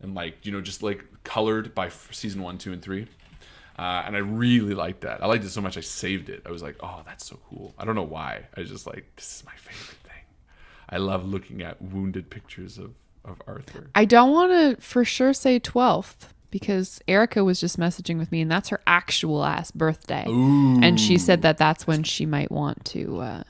and like, you know, just like colored by season 1, 2, and 3. And I really liked that. I liked it so much I saved it. I was like, oh, that's so cool. I don't know why. I was just like, this is my favorite thing. I love looking at wounded pictures of Arthur. I don't want to for sure say 12th because Erica was just messaging with me, and that's her actual ass birthday. Ooh. And she said that that's when she might want to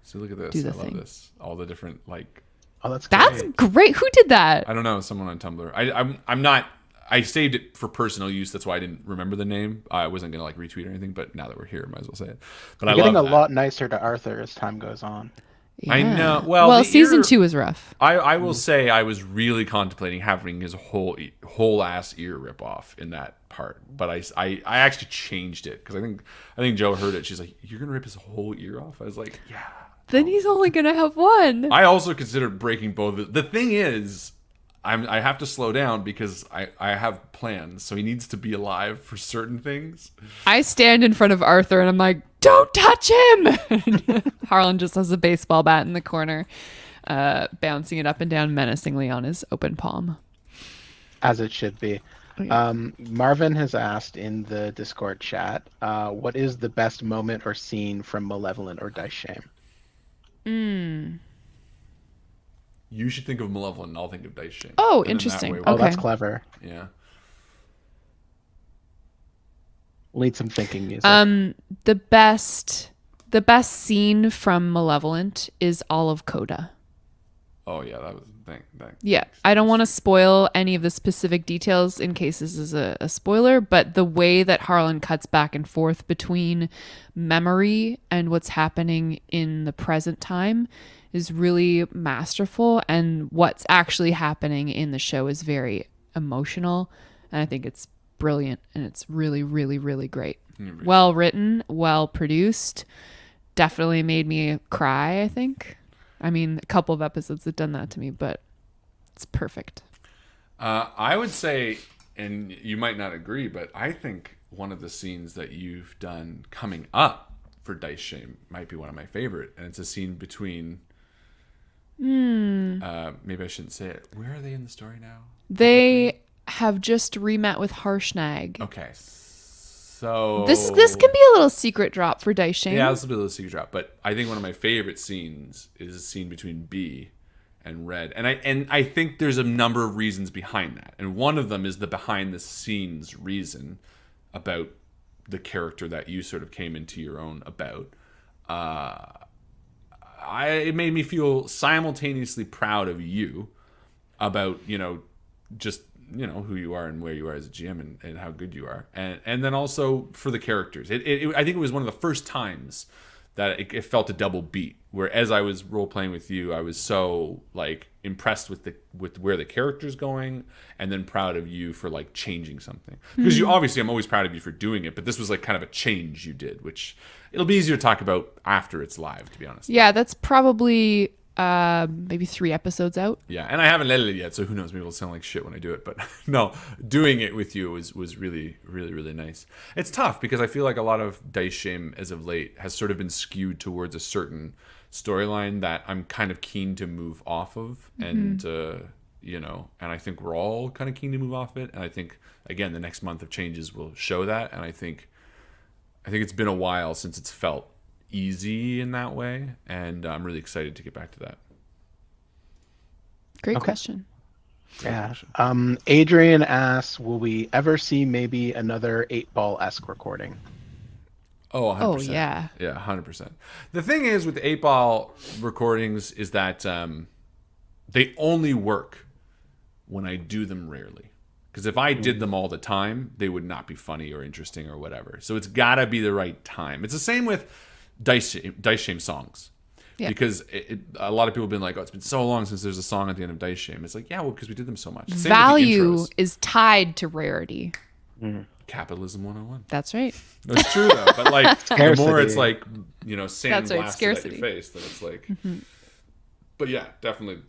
So look at this. do the I love thing. this. All the different, like, Oh, that's That's great. great. Who did that? I don't know, someone on Tumblr. I'm not. I saved it for personal use. That's why I didn't remember the name. I wasn't gonna like retweet or anything. But now that we're here, I might as well say it. But You're I getting love a that. lot nicer to Arthur as time goes on. I Yeah. know. Well, the season ear- 2 was rough. I will say I was really contemplating having his whole ass ear rip off in that part, but I actually changed it because I think Joe heard it. She's like, "You're gonna rip his whole ear off?" I was like, "Yeah." Then he's only gonna have one. I also considered breaking both. The thing is, I have to slow down because I have plans. So he needs to be alive for certain things. I stand in front of Arthur and I'm like, don't touch him. Harlan just has a baseball bat in the corner, bouncing it up and down menacingly on his open palm. As it should be. Marvin has asked in the Discord chat, what is the best moment or scene from Malevolent or Dice Shame? You should think of Malevolent and I'll think of Dice Shame. Oh, And then that interesting. way Oh, Okay. that's clever. Yeah. We'll need some thinking music. The best scene from Malevolent is all of Coda. Oh, yeah, that was that. Yeah, I don't want to spoil any of the specific details in case this is a spoiler, but the way that Harlan cuts back and forth between memory and what's happening in the present time is really masterful, and what's actually happening in the show is very emotional, and I think it's brilliant, and it's really, really, really great. Well written, well produced, definitely made me cry, I think. I mean, a couple of episodes have done that to me, but it's perfect. I would say, and you might not agree, but I think one of the scenes that you've done coming up for Dice Shame might be one of my favorite, and it's a scene between. Maybe I shouldn't say it. Where are they in the story now? They have just re-met with Harshnag. Okay, so This can be a little secret drop for Dice Shame. Yeah, this will be a little secret drop, but I think one of my favorite scenes is a scene between B and Red, and I think there's a number of reasons behind that, and one of them is the behind the scenes reason about the character that you sort of came into your own about. It made me feel simultaneously proud of you about, just, who you are and where you are as a GM and how good you are. And then also for the characters. I think it was one of the first times that it felt a double beat, where as I was role playing with you, I was so like impressed with where the character's going, and then proud of you for like changing something. Because you obviously, I'm always proud of you for doing it, but this was like kind of a change you did, which it'll be easier to talk about after it's live, to be honest. Yeah, that's probably maybe 3 episodes out. Yeah, and I haven't edited it yet, so who knows? Maybe it'll sound like shit when I do it. But no, doing it with you was really, really, really nice. It's tough because I feel like a lot of Dice Shame as of late has sort of been skewed towards a certain storyline that I'm kind of keen to move off of, and and I think we're all kind of keen to move off it. And I think again, the next month of changes will show that. And I think it's been a while since it's felt easy in that way, and I'm really excited to get back to that. Great Okay. question. Yeah. Adrian asks, will we ever see maybe another 8-Ball-esque recording? Oh, 100%. Oh, yeah. Yeah, 100%. The thing is with the 8-Ball recordings is that they only work when I do them rarely. Because if I did them all the time, they would not be funny or interesting or whatever. So it's got to be the right time. It's the same with Dice Shame songs. Yeah. Because a lot of people have been like, oh, it's been so long since there's a song at the end of Dice Shame. It's like, yeah, well, because we did them so much. Same with the Value intros. is tied to rarity. Capitalism 101. That's right. No, it's true though. But like the more Scarcity. it's like, sand That's right, blasted scarcity. at your face, then it's like. But yeah, definitely.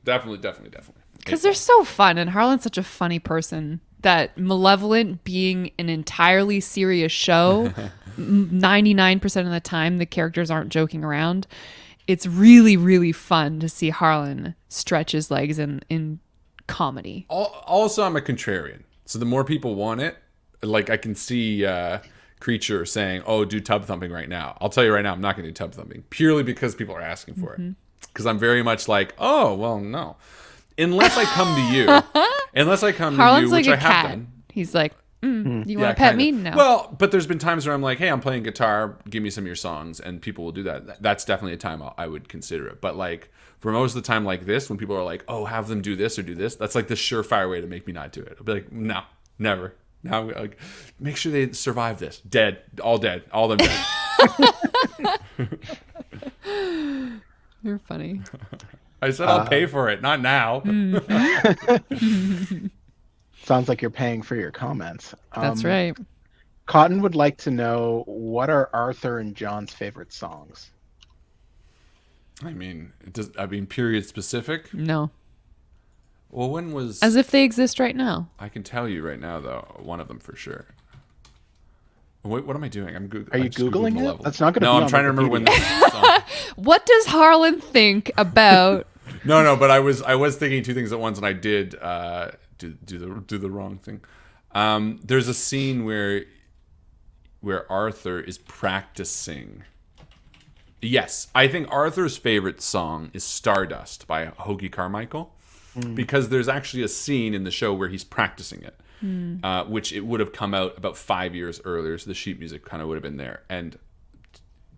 Because they're so fun, and Harlan's such a funny person that Malevolent being an entirely serious show, 99% of the time the characters aren't joking around. It's really, really fun to see Harlan stretch his legs in comedy. Also, I'm a contrarian, so the more people want it, like I can see Creature saying, "Oh, do tub thumping right now." I'll tell you right now, I'm not going to do tub thumping purely because people are asking for it. Because I'm very much like, oh, well, no, unless I come to you, Harlan's like which a I have cat. done. He's like, you want Yeah, to pet kinda. me? No. Well, but there's been times where I'm like, hey, I'm playing guitar. Give me some of your songs, and people will do that. That's definitely a time I would consider it. But like for most of the time, like this, when people are like, oh, have them do this or do this, that's like the surefire way to make me not do it. I'll be like, no, never. Now, like, make sure they survive this. Dead, all them dead. You're funny. I said I'll pay for it, not now. Sounds like you're paying for your comments. That's right. Cotton would like to know, what are Arthur and John's favorite songs? I mean, period specific. No. Well, when was? As if they exist right now. I can tell you right now, though, one of them for sure. Wait, what am I doing? Are you Googling it? Malevolent. That's not gonna No, be I'm on trying to remember when Wikipedia. this song. What does Harlan think about... No, but I was thinking two things at once, and I did do the wrong thing. There's a scene where Arthur is practicing. Yes, I think Arthur's favorite song is "Stardust" by Hoagie Carmichael, because there's actually a scene in the show where he's practicing it, which it would have come out about 5 years earlier, so the sheet music kind of would have been there. And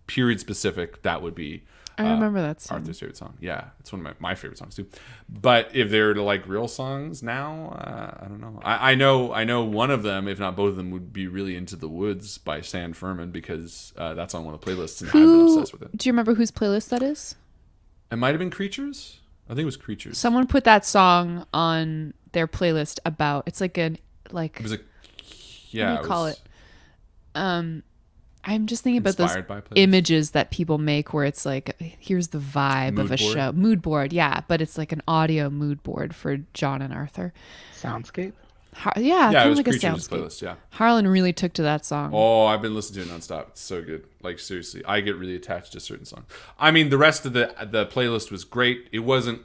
period specific, that would be I remember that song. Arthur's favorite song. Yeah, it's one of my favorite songs too. But if they're like real songs now, I don't know. I know one of them, if not both of them, would be really Into the Woods by Stan Furman, because that's on one of the playlists, and I've been obsessed with it. Do you remember whose playlist that is? It might have been Creatures. I think it was Creatures. Someone put that song on their playlist about... It's like It was a yeah. what do you call it? I'm just thinking about those Inspired by playlists. images that people make where it's like, here's the vibe Mood of a board? show. Mood board, yeah. But it's like an audio mood board for John and Arthur. Soundscape. Yeah, Yeah, kind it of was like a Creatures soundscape. playlist. Yeah. Harlan really took to that song. Oh, I've been listening to it nonstop. It's so good. Like seriously, I get really attached to certain songs. I mean, the rest of the playlist was great. It wasn't.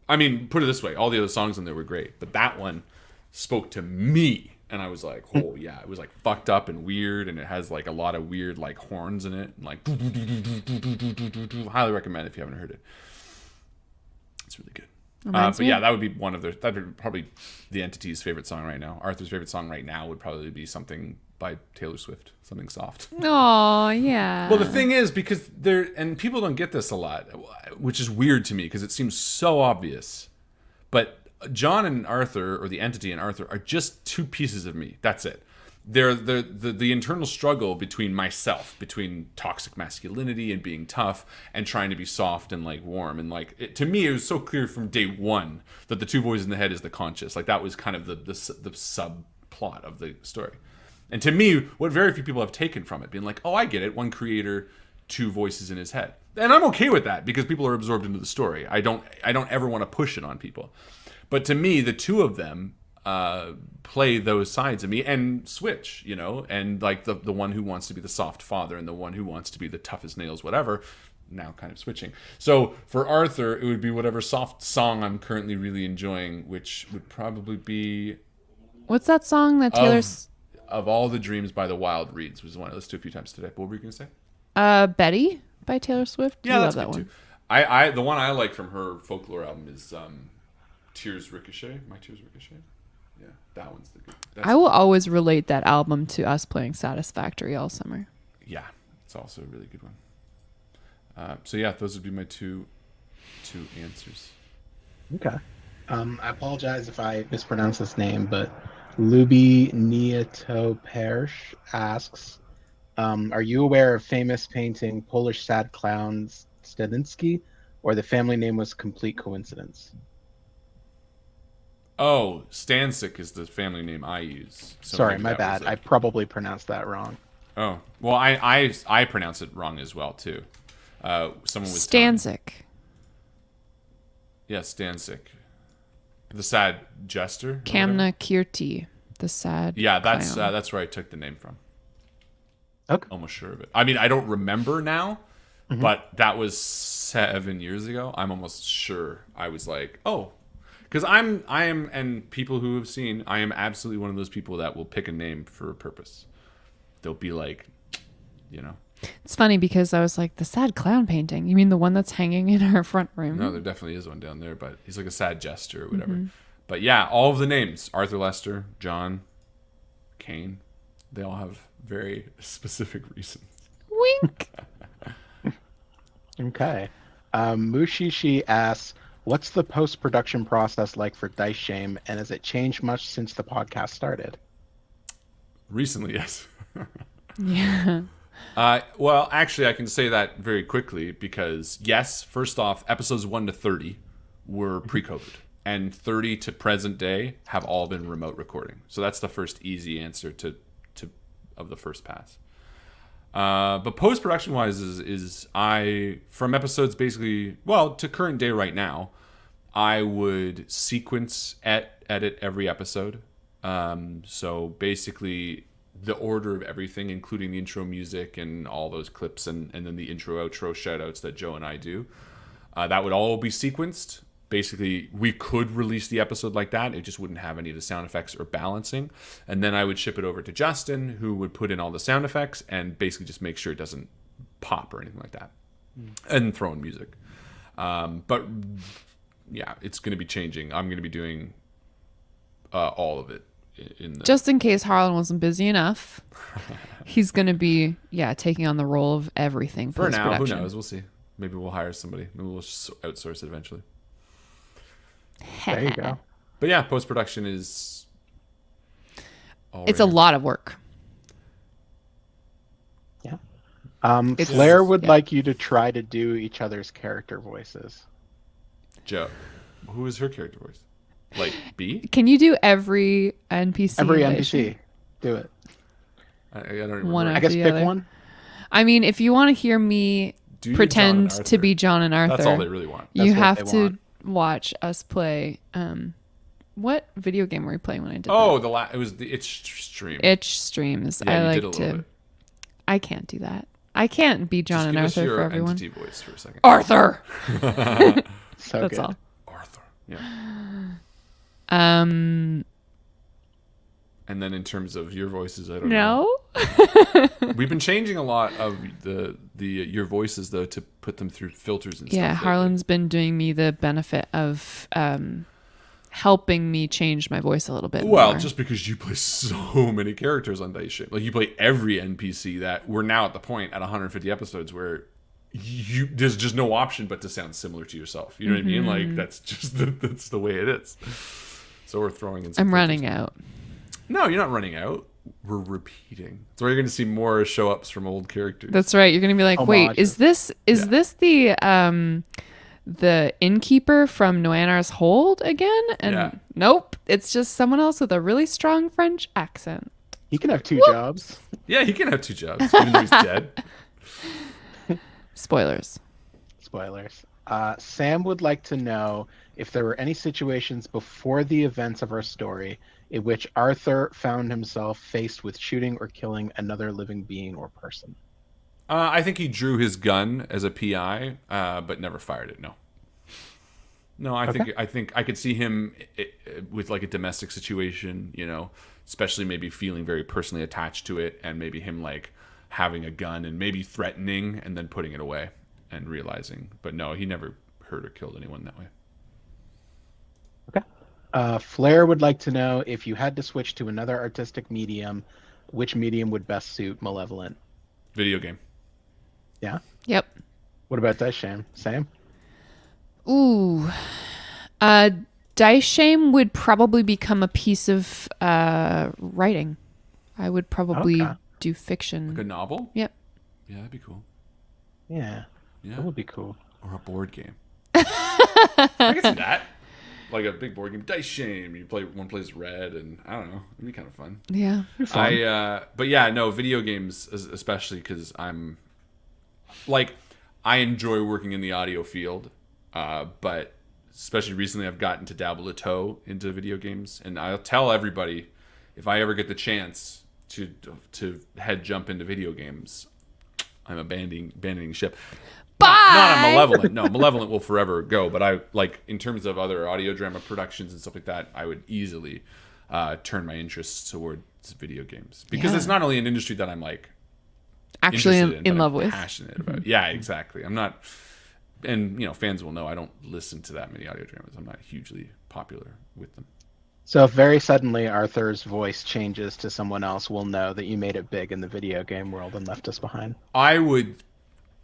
I mean, put it this way: all the other songs on there were great, but that one spoke to me, and I was like, oh yeah, it was like fucked up and weird, and it has like a lot of weird like horns in it, and like. Highly recommend if you haven't heard it. It's really good. But yeah, that would be that'd be probably the entity's favorite song right now. Arthur's favorite song right now would probably be something by Taylor Swift, something soft. Oh, yeah. Well, the thing is, because and people don't get this a lot, which is weird to me because it seems so obvious. But John and Arthur, or the entity and Arthur, are just two pieces of me. That's it. They're the internal struggle between myself, between toxic masculinity and being tough, and trying to be soft and like warm. And like to me, it was so clear from day one that the two voices in the head is the conscious. Like that was kind of the subplot of the story. And to me, what very few people have taken from it, being like, oh, I get it. One creator, two voices in his head. And I'm okay with that because people are absorbed into the story. I don't ever want to push it on people. But to me, the two of them play those sides of me and switch, you know, and like the one who wants to be the soft father and the one who wants to be the tough as nails, whatever, now kind of switching. So for Arthur, it would be whatever soft song I'm currently really enjoying, which would probably be What's that song that Taylor's... Of All the Dreams by the Wild Reeds, was the one I listened to a few times today. What were you going to say? Betty by Taylor Swift? Yeah, You that's love good that too. one. I the one I like from her folklore album is Tears Ricochet. My Tears Ricochet. Yeah, that one's the good. I will always relate that album to us playing Satisfactory all summer. Yeah, it's also a really good one. So yeah, those would be my two answers. Okay. I apologize if I mispronounce this name, but Luby Nieto Persh asks, are you aware of famous painting Polish sad clown Stelinsky, or the family name was complete coincidence? Oh, Stancic is the family name I use. So Sorry, maybe my that bad. was I it. probably pronounced that wrong. Oh, well, I pronounce it wrong as well too. Someone was telling me. Stanzik. Yeah, Stancic. The sad jester. or whatever? Kamna Kirti, the sad Yeah, that's clown. that's where I took the name from. Okay. Almost sure of it. I mean, I don't remember now, but that was 7 years ago. I'm almost sure I was like, oh, because I am, and people who have seen, I am absolutely one of those people that will pick a name for a purpose. They'll be like, you know, It's funny because I was like, the sad clown painting. You mean the one that's hanging in our front room? no, there definitely is one down there, but he's like a sad jester or whatever. But yeah, all of the names, Arthur Lester, John, Kane, they all have very specific reasons. Wink. Okay. Mushishi asks, what's the post-production process like for Dice Shame, and has it changed much since the podcast started? Recently, yes. Yeah. Well, actually, I can say that very quickly because, yes, first off, episodes 1 to 30 were pre-COVID, and 30 to present day have all been remote recording. So that's the first easy answer to of the first pass. But post-production wise is I, from episodes basically, well, to current day right now, I would sequence edit every episode. So basically the order of everything, including the intro music and all those clips and then the intro outro shout outs that Joe and I do, that would all be sequenced. Basically, we could release the episode like that. It just wouldn't have any of the sound effects or balancing. And then I would ship it over to Justin, who would put in all the sound effects and basically just make sure it doesn't pop or anything like that. And throw in music. But yeah, it's going to be changing. I'm going to be doing all of it. Just in case Harlan wasn't busy enough, he's going to be, taking on the role of everything For now, who post-production. knows? We'll see. Maybe we'll hire somebody. Maybe we'll outsource it eventually. There you go. But yeah, post-production is... It's a lot of work. Yeah. It's- Flair would yeah. like you to try to do each other's character voices. Joe, who is her character voice? Like B? Can you do every NPC? Every that I should- NPC. Do it. I don't remember. One I of guess the pick other. one. I mean, if you want to hear me Do you, pretend John and to Arthur? be John and Arthur, That's all they really want. you That's what have they to want. watch us play. What video game were we playing when I did Oh, that? it was the itch stream. Itch streams. Yeah, I you like did a little to. bit. I can't do that. I can't be John Just and give us Arthur your for everyone. entity voice for a second. Arthur. So That's good. all. Arthur. Yeah. Um. And then in terms of your voices, I don't No. know. We've been changing a lot of the your voices though to put them through filters and Yeah, stuff. Harlan's been doing me the benefit of helping me change my voice a little bit Well, more. just because you play so many characters on Dice Shame, like you play every NPC that we're now at the point at 150 episodes where there's just no option but to sound similar to yourself. You know what I mean? Like that's just that's the way it is. So we're throwing in. Some I'm filters. running out. No, you're not running out. We're repeating. So you're going to see more show ups from old characters. That's right. You're gonna be like, wait, is this the innkeeper from Noanar's Hold again? And Yeah. nope, it's just someone else with a really strong French accent. He can have two jobs. Yeah, he can have two jobs, even though he's dead. Spoilers. Spoilers. Sam would like to know if there were any situations before the events of our story in which Arthur found himself faced with shooting or killing another living being or person. I think he drew his gun as a PI, but never fired it. No, I think I could see him with like a domestic situation, you know, especially maybe feeling very personally attached to it, and maybe him like having a gun and maybe threatening and then putting it away and realizing. But no, he never hurt or killed anyone that way. Okay. Flair would like to know if you had to switch to another artistic medium, which medium would best suit Malevolent? Video game. Yeah. Yep. What about Dice Shame? Sam? Ooh. Dice Shame would probably become a piece of writing. I would probably do fiction. Like a novel? Yep. Yeah, that'd be cool. Yeah. Yeah. That would be cool. Or a board game. I can see that. Like a big board game, Dice Shame. You play one plays red, and I don't know, it'd be kind of fun. Yeah. But yeah, no, video games, especially because I'm like, I enjoy working in the audio field, but especially recently, I've gotten to dabble a toe into video games, and I'll tell everybody if I ever get the chance to head jump into video games, I'm abandoning ship. Not a Malevolent. No, Malevolent will forever go. But I like in terms of other audio drama productions and stuff like that, I would easily turn my interests towards video games because it's not only an industry that I'm like actually interested in but love I'm with. passionate about. Yeah, exactly. I'm not, and you know, fans will know I don't listen to that many audio dramas. I'm not hugely popular with them. So if very suddenly Arthur's voice changes to someone else, we'll know that you made it big in the video game world and left us behind. I would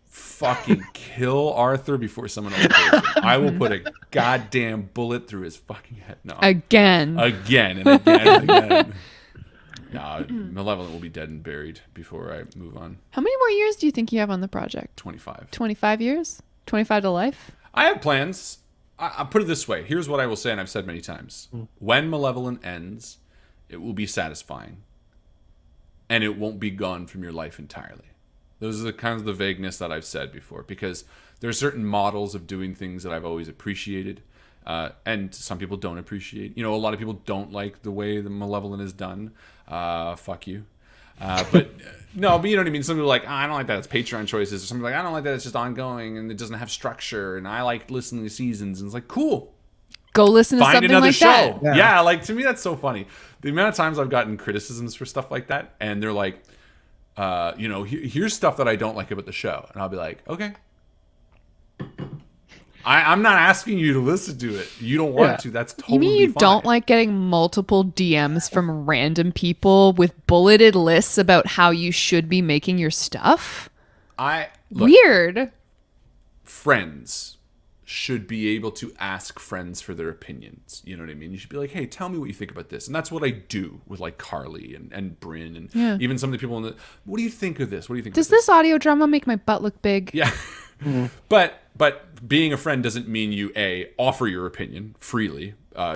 fucking kill Arthur before someone else kills him. I will put a goddamn bullet through his fucking head. No. Again. Again and again and again. No, Malevolent will be dead and buried before I move on. How many more years do you think you have on the project? 25. 25 years? 25 to life? I have plans. I'll put it this way. Here's what I will say, and I've said many times. When Malevolent ends, it will be satisfying. And it won't be gone from your life entirely. Those are the kinds of the vagueness that I've said before, because there are certain models of doing things that I've always appreciated, and some people don't appreciate. You know, a lot of people don't like the way the Malevolent is done. Fuck you. But no, but you know what I mean? Some people are like, I don't like that it's Patreon choices. Or something like, I don't like that it's just ongoing and it doesn't have structure. And I like listening to seasons. And it's like, cool. Go listen to Find something another like show. that. Yeah, like to me, that's so funny. The amount of times I've gotten criticisms for stuff like that. And they're like, you know, here's stuff that I don't like about the show. And I'll be like, okay. I'm not asking you to listen to it. You don't want to. That's totally You mean you fine. don't like getting multiple DMs from random people with bulleted lists about how you should be making your stuff? Look, Weird. friends should be able to ask friends for their opinions. You know what I mean? You should be like, hey, tell me what you think about this. And that's what I do with like Carly and Bryn and even some of the people in the, what do you think of this? What do you think Does of this? this audio drama make my butt look big? Yeah. But being a friend doesn't mean you offer your opinion freely,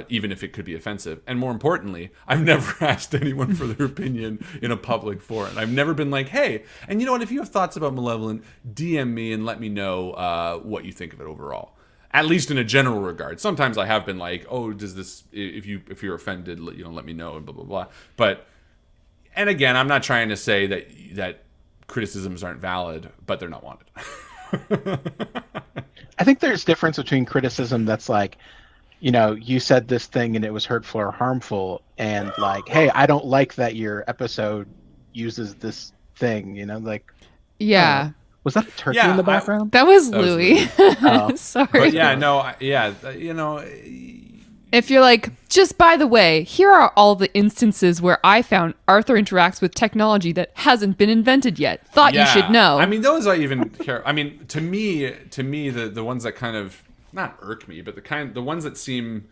even if it could be offensive. And more importantly, I've never asked anyone for their opinion in a public forum. I've never been like, hey, and you know what, if you have thoughts about Malevolent, DM me and let me know what you think of it overall. At least in a general regard. Sometimes I have been like, oh, does this, if you're offended, let me know, and blah, blah, blah. But, and again, I'm not trying to say that criticisms aren't valid, but they're not wanted. I think there's difference between criticism that's like, you said this thing and it was hurtful or harmful, and like, hey, I don't like that your episode uses this thing, like. Yeah. Was that a turkey in the background? That was That was Louis. Oh. Sorry. But yeah, no, If you're like, just by the way, here are all the instances where I found Arthur interacts with technology that hasn't been invented yet. Thought you should know. I mean, those I even care. I mean, to me, the ones that kind of not irk me, but the ones that seem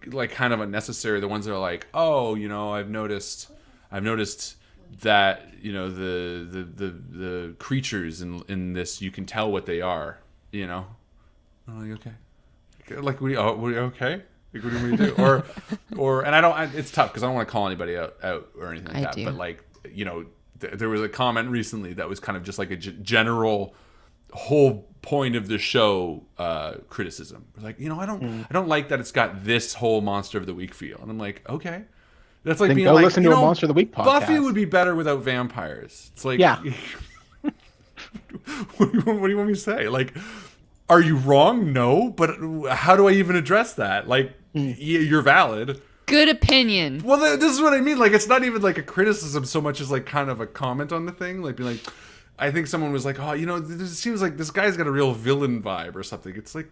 like kind of unnecessary, the ones that are like, oh, I've noticed that the creatures in this, you can tell what they are. I'm like, okay, like we okay. Like, what do we do? Or and I don't. It's tough because I don't want to call anybody out or anything like that. do. But like, there was a comment recently that was kind of just like a general whole point of the show criticism. It was like, I don't like that it's got this whole Monster of the Week feel, and I'm like, okay, that's like Then being go like, listen to a Monster of the Week podcast. Buffy would be better without vampires. It's like, yeah. what do you want me to say? Like, are you wrong? No, but how do I even address that? Like, you're valid. Good opinion. Well, this is what I mean. Like, it's not even like a criticism so much as like kind of a comment on the thing. Like, being like, I think someone was like, oh, it seems like this guy's got a real villain vibe or something. It's like,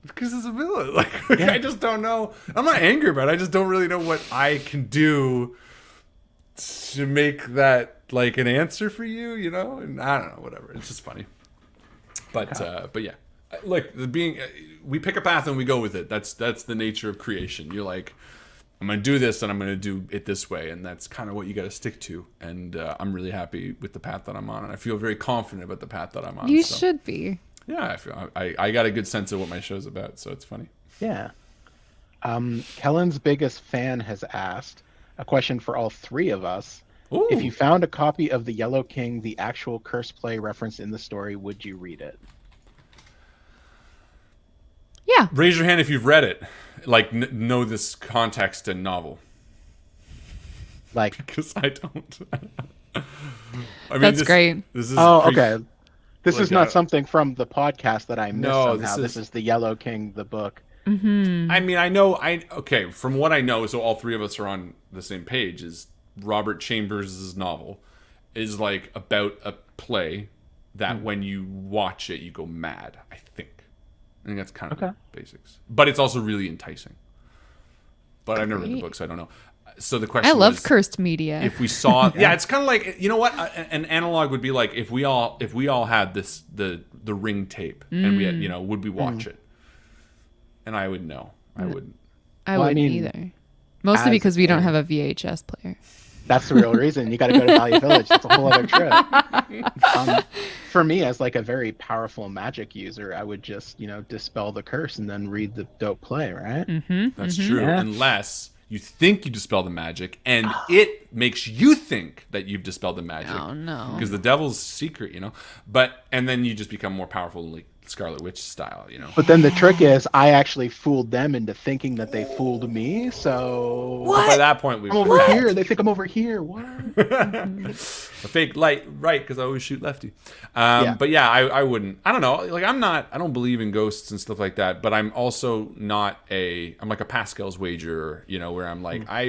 because it's a villain. Like, Yeah. I just don't know. I'm not angry about it. I just don't really know what I can do to make that like an answer for you, And I don't know, whatever. It's just funny. But yeah, look, we pick a path and we go with it. That's the nature of creation. You're like, I'm gonna do this and I'm gonna do it this way, and that's kind of what you got to stick to. And I'm really happy with the path that I'm on, and I feel very confident about the path that I'm on. You should be. Yeah, I got a good sense of what my show's about, so it's funny. Yeah. Kellen's biggest fan has asked a question for all three of us. Ooh. If you found a copy of The Yellow King, the actual curse play referenced in the story, would you read it? Yeah. Raise your hand if you've read it. Like, know this context and novel. Like, Because I don't. I mean, That's great. This is okay. This like is not a- something from the podcast that I missed No, somehow. This is The Yellow King, the book. I mean, okay, from what I know, so all three of us are on the same page, is Robert Chambers' novel is like about a play that when you watch it, you go mad, I think. I think that's kind of the basics. But it's also really enticing. But I've never read the Great. book, so I don't know. So the question I love was, cursed media. if we saw, yeah, it's kind of like, you know what? An analog would be like if we all had this the Ring tape and we had, would we watch it? And I would know. I wouldn't. I Well, I wouldn't mean, either. Mostly as because we don't a- have a VHS player. That's the real reason. You got to go to Value Village. That's a whole other trip. For me, as like a very powerful magic user, I would just, dispel the curse and then read the dope play, right? That's true. Yeah. Unless you think you dispel the magic and it makes you think that you've dispelled the magic. Oh, no. Because the devil's secret, and then you just become more powerful, like Scarlet Witch style, But then the trick is, I actually fooled them into thinking that they fooled me. So But by that point, we've I'm over here. They think I'm over here. What? a fake light, right? Because I always shoot lefty. Yeah. But yeah, I wouldn't. I don't know. Like I don't believe in ghosts and stuff like that. But I'm also not I'm like a Pascal's wager, where I'm like, I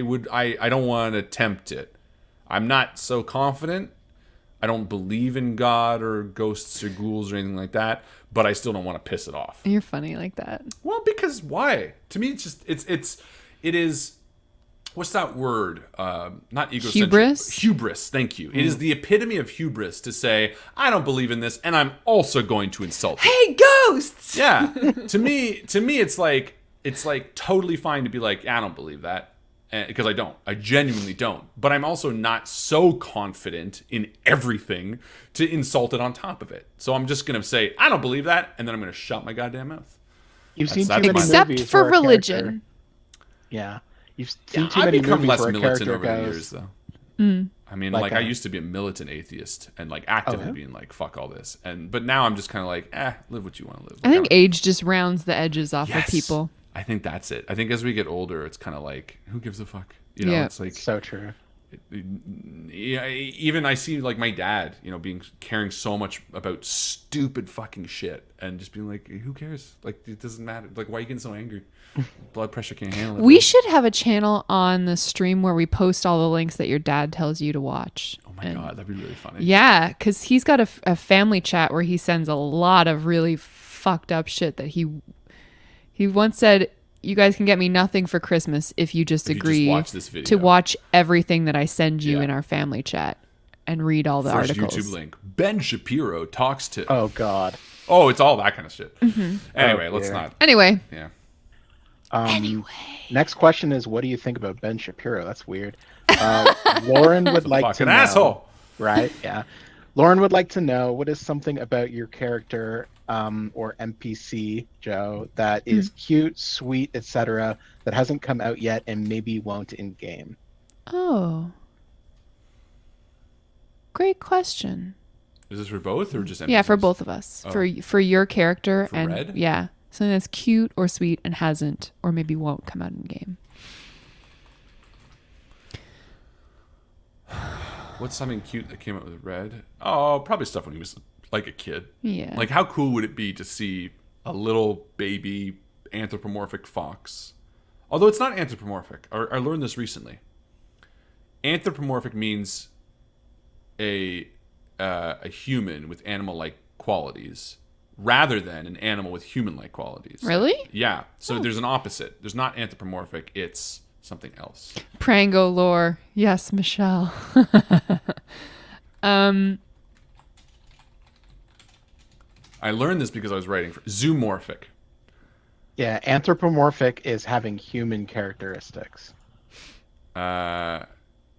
don't want to tempt it. I'm not so confident. I don't believe in God or ghosts or ghouls or anything like that. But I still don't want to piss it off. You're funny like that. Well, because why? To me, it's just it is. What's that word? Not egocentric. Hubris? Hubris. Thank you. It is the epitome of hubris to say I don't believe in this, and I'm also going to insult you. Hey, ghosts! Yeah. to me, it's like totally fine to be like, I don't believe that. Because I don't. I genuinely don't. But I'm also not so confident in everything to insult it on top of it. So I'm just going to say, I don't believe that, and then I'm going to shut my goddamn mouth. You've seen That's too many fine. Except movies for where a religion. character- Yeah. You've seen too I've many become movies less where a militant character over the goes, years, though. Mm. I mean, Like I a- used to be a militant atheist and like actively yeah? being like, "Fuck all this," but now I'm just kind of like, live what you want to live. I think age just rounds the edges off of people. I think that's it. I think as we get older, it's kind of like, who gives a fuck? You know, Yeah. it's like, So true. yeah. Even I see like my dad, caring so much about stupid fucking shit and just being like, who cares? Like, it doesn't matter. Like, why are you getting so angry? Blood pressure can't handle it. We should have a channel on the stream where we post all the links that your dad tells you to watch. Oh my god, that'd be really funny. Yeah, because he's got a family chat where he sends a lot of really fucked up shit that he once said, you guys can get me nothing for Christmas if you just If you just agree watch this video. to watch everything that I send you Yeah. in our family chat and read all the First articles. YouTube link. Ben Shapiro talks to. Oh God. Oh, it's all that kind of shit. Mm-hmm. Anyway, Oh, let's dear. not. Anyway, Yeah. Next question is, what do you think about Ben Shapiro? That's weird. Lauren would like to Fucking know. asshole. Right? Yeah. Lauren would like to know, what is something about your character or NPC, Joe, that is cute, sweet, etc., that hasn't come out yet and maybe won't in game? oh, great question. Is this for both or just? Yeah, for NPCs? both of us. Oh. For your character For and Red? yeah, something that's cute or sweet and hasn't or maybe won't come out in game. What's something cute that came out with Red? Oh, probably stuff when he was like a kid. Yeah. Like, how cool would it be to see a little baby anthropomorphic fox? Although it's not anthropomorphic. I learned this recently. Anthropomorphic means a human with animal-like qualities rather than an animal with human-like qualities. Really? Yeah. So there's an opposite. There's not anthropomorphic. It's something else. Prango lore. Yes, Michelle. I learned this because I was writing for zoomorphic. Yeah, anthropomorphic is having human characteristics, Uh,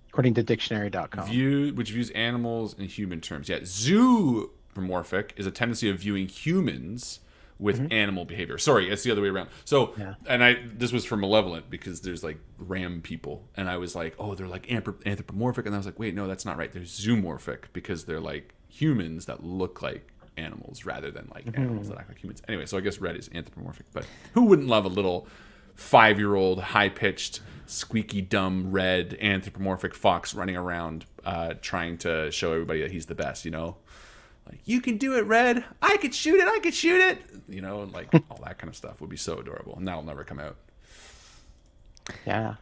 according to dictionary.com. which views animals in human terms. Yeah, zoomorphic is a tendency of viewing humans with animal behavior. Sorry, it's the other way around. So, Yeah. and this was for Malevolent because there's like ram people, and I was like, oh, they're like anthropomorphic, and I was like, wait, no, that's not right. They're zoomorphic because they're like humans that look like animals rather than like animals that act like humans. Anyway, so I guess red is anthropomorphic, but who wouldn't love a little 5-year-old, high-pitched, squeaky, dumb, red, anthropomorphic fox running around trying to show everybody that he's the best, you know? Like, you can do it, Red. I could shoot it. I could shoot it. You know, and like all that kind of stuff would be so adorable. And that'll never come out. Yeah.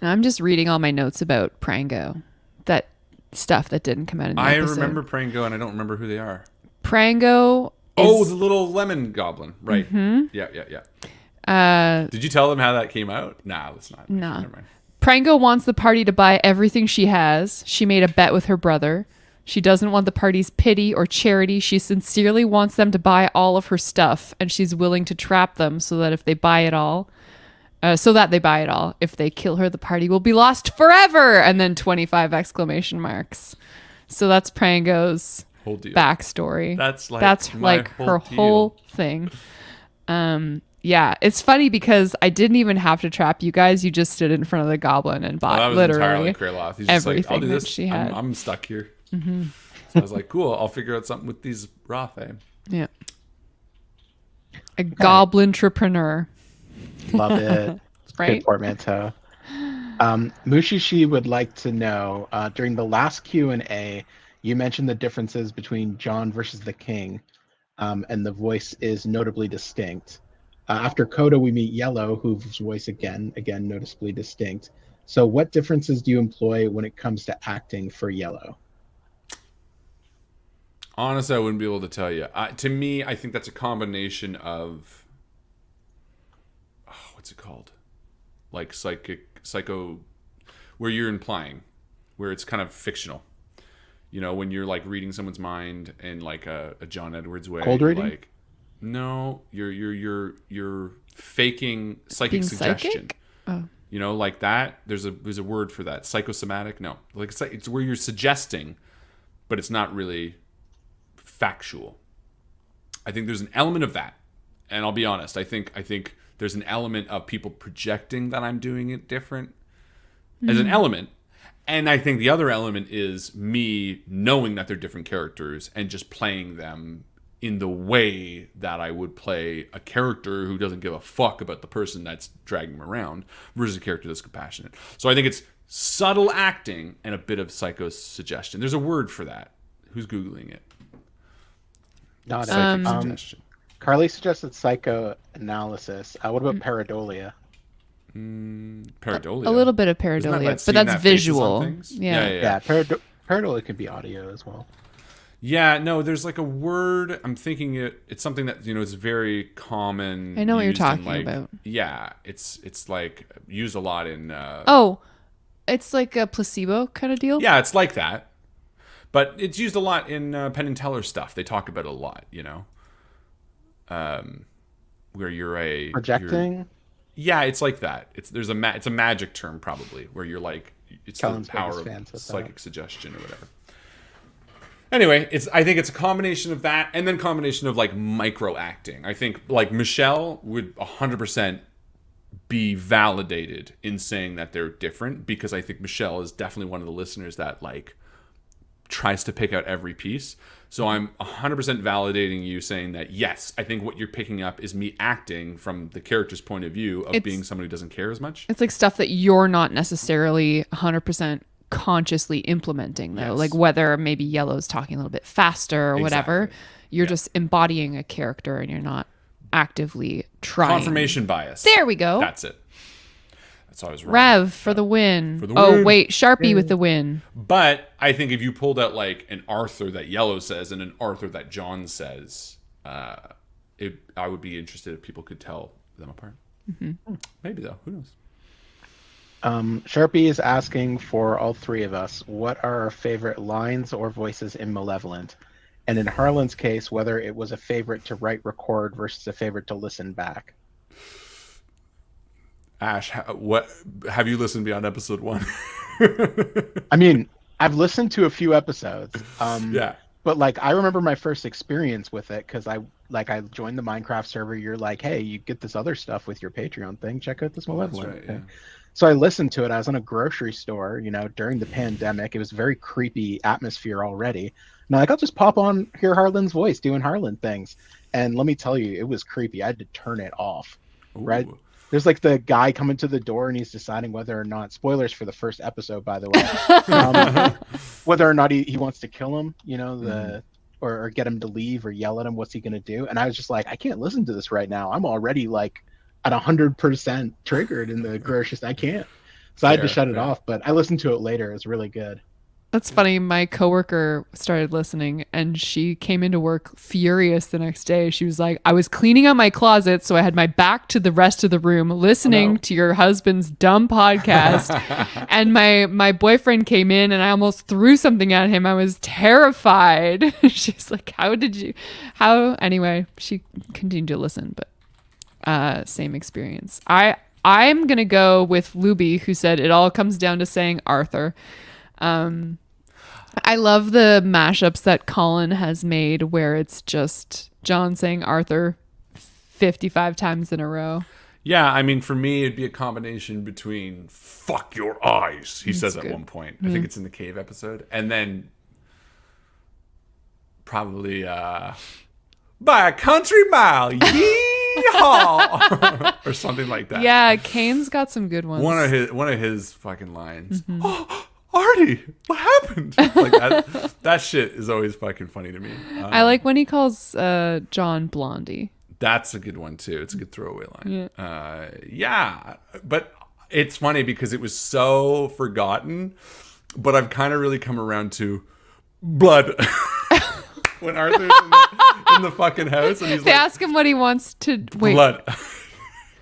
And I'm just reading all my notes about Prango. That stuff that didn't come out in the I episode. remember Prango, and I don't remember who they are. Prango Oh, is the little lemon goblin. Right. Yeah. Did you tell them how that came out? Nah, let's not. Nah. Never mind. Prango wants the party to buy everything she has. She made a bet with her brother. She doesn't want the party's pity or charity. She sincerely wants them to buy all of her stuff, and she's willing to trap them so that they buy it all. If they kill her, the party will be lost forever. And then 25 exclamation marks. So that's Prango's Whole deal. backstory. That's like my her deal. whole thing. Yeah, it's funny because I didn't even have to trap you guys. You just stood in front of the goblin and Oh, bought that was literally entirely Kraloth. He's just like, I'll everything do that this. she had. I'm stuck here. So I was like, cool. I'll figure out something with these Rothe. Yeah. A goblin entrepreneur. Love it. Right? Good portmanteau. Mushishi would like to know, during the last Q&A, you mentioned the differences between John versus the King, and the voice is notably distinct. After Coda, we meet Yellow, whose voice again noticeably distinct. So what differences do you employ when it comes to acting for Yellow? Honestly, I wouldn't be able to tell you. To me, I think that's a combination of what's it called? Like psycho, where you're implying, where it's kind of fictional. You know, when you're like reading someone's mind in like a John Edwards way. Cold reading? Like, no, you're faking psychic Being suggestion. psychic? Oh. You know, like that. There's a word for that. Psychosomatic. No, like it's where you're suggesting, but it's not really factual. I think there's an element of that, and I'll be honest. I think there's an element of people projecting that I'm doing it different as an element. And I think the other element is me knowing that they're different characters and just playing them in the way that I would play a character who doesn't give a fuck about the person that's dragging them around versus a character that's compassionate. So I think it's subtle acting and a bit of psycho-suggestion. There's a word for that. Who's Googling it? Not Psychic-suggestion. Carly suggested psychoanalysis. What about pareidolia? Pareidolia. A little bit of Isn't that pareidolia, like but seeing that's that faces on visual. things? Yeah. Yeah, pareidolia could be audio as well. Yeah, no, there's like a word. I'm thinking it's something that, it's very common. I know what you're used in, talking like, about. Yeah, it's like used a lot in. Oh, it's like a placebo kind of deal. Yeah, it's like that, but it's used a lot in Penn and Teller stuff. They talk about it a lot, where you're Projecting. Yeah, it's like that. It's a magic term probably where you're like it's Kellen's the power biggest of fans with psychic suggestion or whatever. Anyway, I think it's a combination of that and then combination of like micro acting. I think like Michelle would 100% be validated in saying that they're different because I think Michelle is definitely one of the listeners that like tries to pick out every piece. So I'm 100% validating you saying that, yes, I think what you're picking up is me acting from the character's point of view of being someone who doesn't care as much. It's like stuff that you're not necessarily 100% consciously implementing, though. Yes. Like whether maybe Yellow's talking a little bit faster or whatever. Exactly. You're just embodying a character and you're not actively trying. Confirmation bias. There we go. That's it. That's all I was wrong. Rev for the win. For the Oh, win. wait. Sharpie with the win. But I think if you pulled out like an Arthur that Yellow says and an Arthur that John says, I would be interested if people could tell them apart. Mm-hmm. Maybe though. Who knows? Sharpie is asking for all three of us, what are our favorite lines or voices in Malevolent? And in Harlan's case, whether it was a favorite to write record versus a favorite to listen back. Ash, what have you listened beyond episode 1? I mean, I've listened to a few episodes. Yeah. But like, I remember my first experience with it because I joined the Minecraft server. You're like, hey, you get this other stuff with your Patreon thing. Check out this Malevolent. That's right, yeah. So I listened to it. I was in a grocery store, during the pandemic. It was a very creepy atmosphere already. And I'm like, I'll just pop on, hear Harlan's voice doing Harlan things. And let me tell you, it was creepy. I had to turn it off, right? Ooh. There's like the guy coming to the door and he's deciding whether or not, spoilers for the first episode, by the way, whether or not he wants to kill him, or get him to leave or yell at him. What's he going to do? And I was just like, I can't listen to this right now. I'm already like at 100% triggered in the grocery. I can't. So I had to shut it off, but I listened to it later. It was really good. That's funny. My coworker started listening and she came into work furious the next day. She was like, I was cleaning out my closet, so I had my back to the rest of the room listening to your husband's dumb podcast. And my boyfriend came in and I almost threw something at him. I was terrified. She's like, anyway, she continued to listen, but same experience. I'm going to go with Luby, who said it all comes down to saying Arthur. I love the mashups that Colin has made where it's just John saying Arthur 55 times in a row. Yeah, I mean, for me, it'd be a combination between "fuck your eyes." He says good. at one point. I think it's in the cave episode, and then probably "by a country mile, yeehaw," or something like that. Yeah, Kane's got some good ones. One of his fucking lines. Oh, Artie, what happened? Like that shit is always fucking funny to me. I like when he calls John Blondie. That's a good one too. It's a good throwaway line. Yeah, but it's funny because it was so forgotten, but I've kind of really come around to blood. When Arthur's in the fucking house and They ask him what he wants to wait. Blood.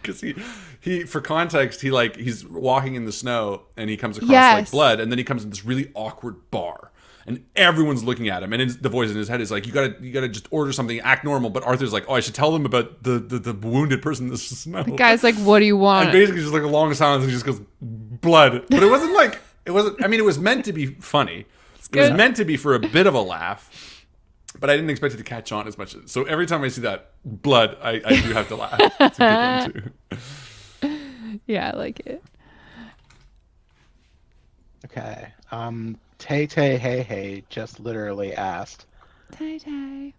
Because he for context, he's walking in the snow and he comes across like blood, and then he comes in this really awkward bar. And everyone's looking at him, and the voice in his head is like, "You gotta just order something, act normal." But Arthur's like, "Oh, I should tell them about the wounded person in the snow." The guy's like, "What do you want?" And basically, just like a long silence, and he just goes, "Blood." But it wasn't I mean, it was meant to be funny. It was meant to be for a bit of a laugh. but I didn't expect it to catch on as much. So every time I see that blood, I do have to laugh. It's a good one too. Yeah, I like it. Okay. Tay Tay Hey Hey just literally asked, Tay Tay.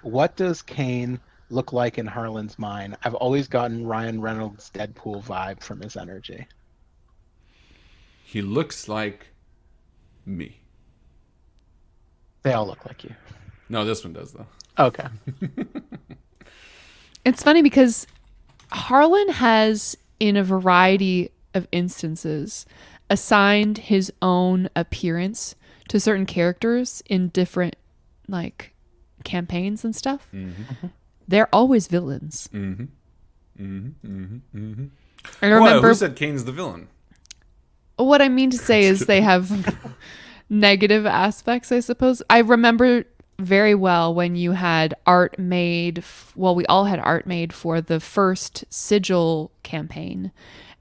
what does Kane look like in Harlan's mind? I've always gotten Ryan Reynolds' Deadpool vibe from his energy. He looks like me. They all look like you. No, this one does though. Okay. It's funny because Harlan has, in a variety of instances, assigned his own appearance to certain characters in different like campaigns and stuff. They're always villains. I remember. Who said Kane's the villain? What I mean to say is they have negative aspects, I suppose. I remember very well when you had art made. Well, we all had art made for the first Sigil campaign,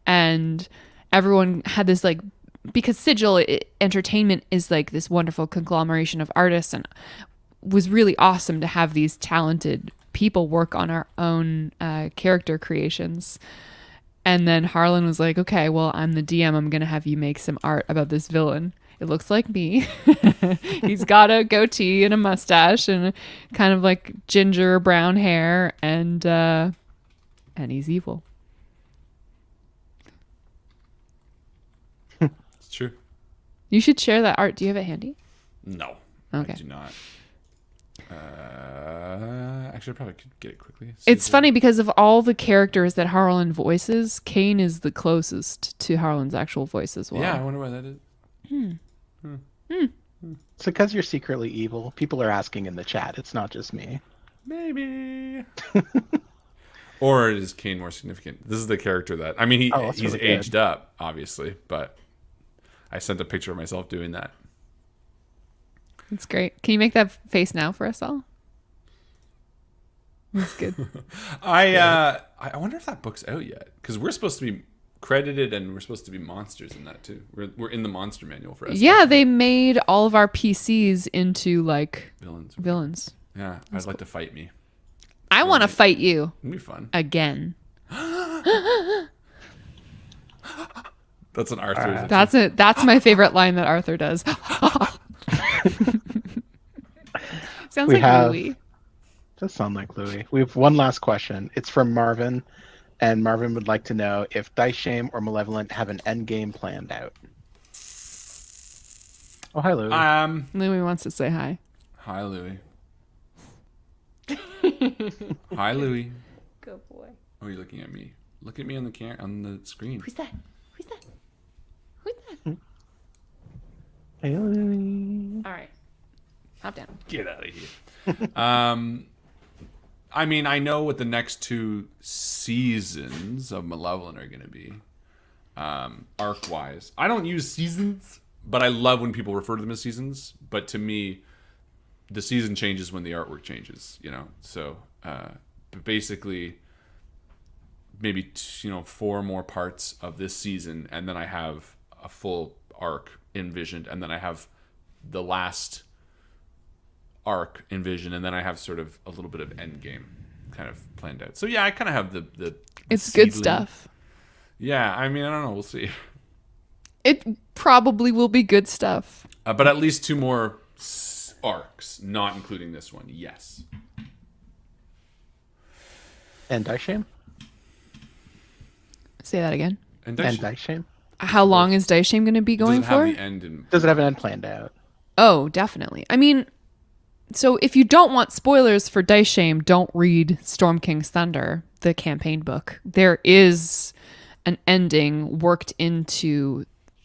and everyone had this like, because Sigil Entertainment is like this wonderful conglomeration of artists, and was really awesome to have these talented people work on our own character creations. And then Harlan was like, okay, well, I'm the DM. I'm going to have you make some art about this villain. It looks like me. He's got a goatee and a mustache and kind of like ginger brown hair, and he's evil. It's true. You should share that art. Do you have it handy? No. Okay. I do not. Actually, I probably could get it quickly. It's funny because of all the characters that Harlan voices, Kane is the closest to Harlan's actual voice as well. Yeah, I wonder why that is. It's because you're secretly evil. People are asking in the chat. It's not just me. Maybe. Or is Kane more significant? This is the character that, I mean, that's he's really aged good. up, obviously, but I sent a picture of myself doing that. It's great. Can you make that face now for us all? That's good. I wonder if that book's out yet, because we're supposed to be credited and we're supposed to be monsters in that too. We're in the monster manual for us. Yeah, they made all of our PCs into like Villains. villains. Yeah, I'd like to fight me. I want to fight you It'd be fun. again. That's an Arthur. That's my favorite line that Arthur does. Sounds We like have- Louis. Does sound like Louis. We have one last question. It's from Marvin, and Marvin would like to know if Dice Shame or Malevolent have an end game planned out. Oh, hi, Louis. Louis wants to say hi. Hi, Louis. Hi, Louis. Good boy. Oh, you're looking at me. Look at me on the screen. Who's that? Who's that? Who's that? Hey, Louis. All right. Hop down. Get out of here. I mean, I know what the next 2 seasons of Malevolent are going to be, arc-wise. I don't use seasons, but I love when people refer to them as seasons. But to me, the season changes when the artwork changes, you know? So, but basically, maybe, 4 more parts of this season, and then I have a full arc envisioned, and then I have the last arc envisioned, and then I have sort of a little bit of end game kind of planned out. So yeah, I kind of have the It's good seedling. stuff. Yeah, I mean, I don't know, we'll see. It probably will be good stuff. But at least 2 more arcs, not including this one. Yes. And Dice Shame? Say that again. And And Dice Shame? How long is Dice Shame going to be going doesn't have for? the end in. Does it have an end planned out? Oh, definitely. I mean, so if you don't want spoilers for Dice Shame, don't read Storm King's Thunder, the campaign book. There is an ending worked into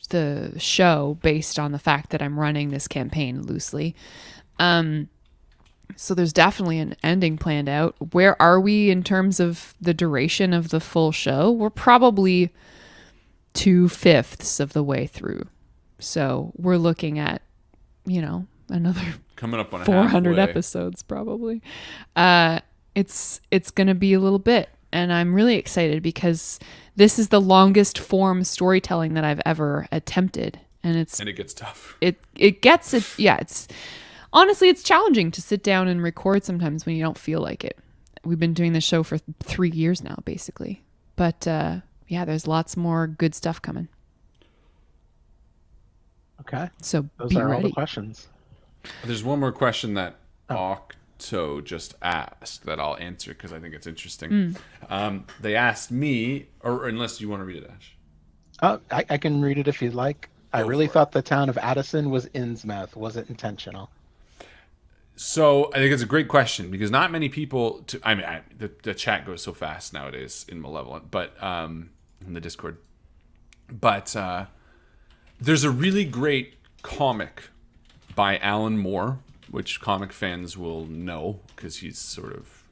the show based on the fact that I'm running this campaign loosely. So there's definitely an ending planned out. Where are we in terms of the duration of the full show? We're probably 2/5 of the way through. So we're looking at, another Coming up on 400 halfway. episodes probably. It's going to be a little bit, and I'm really excited because this is the longest form storytelling that I've ever attempted, and And it gets tough. it gets it. Yeah, it's honestly, it's challenging to sit down and record sometimes when you don't feel like it. We've been doing this show for 3 years now, basically. But yeah, there's lots more good stuff coming. Okay. So Those be are all ready. the questions. There's one more question that Octo just asked that I'll answer because I think it's interesting. They asked me, or unless you want to read it, Ash. I can read it if you'd like. I Go really for it. thought the town of Addison was Innsmouth. Was it intentional? So I think it's a great question because not many people. The chat goes so fast nowadays in Malevolent, but in the Discord. But there's a really great comic by Alan Moore, which comic fans will know because he's sort of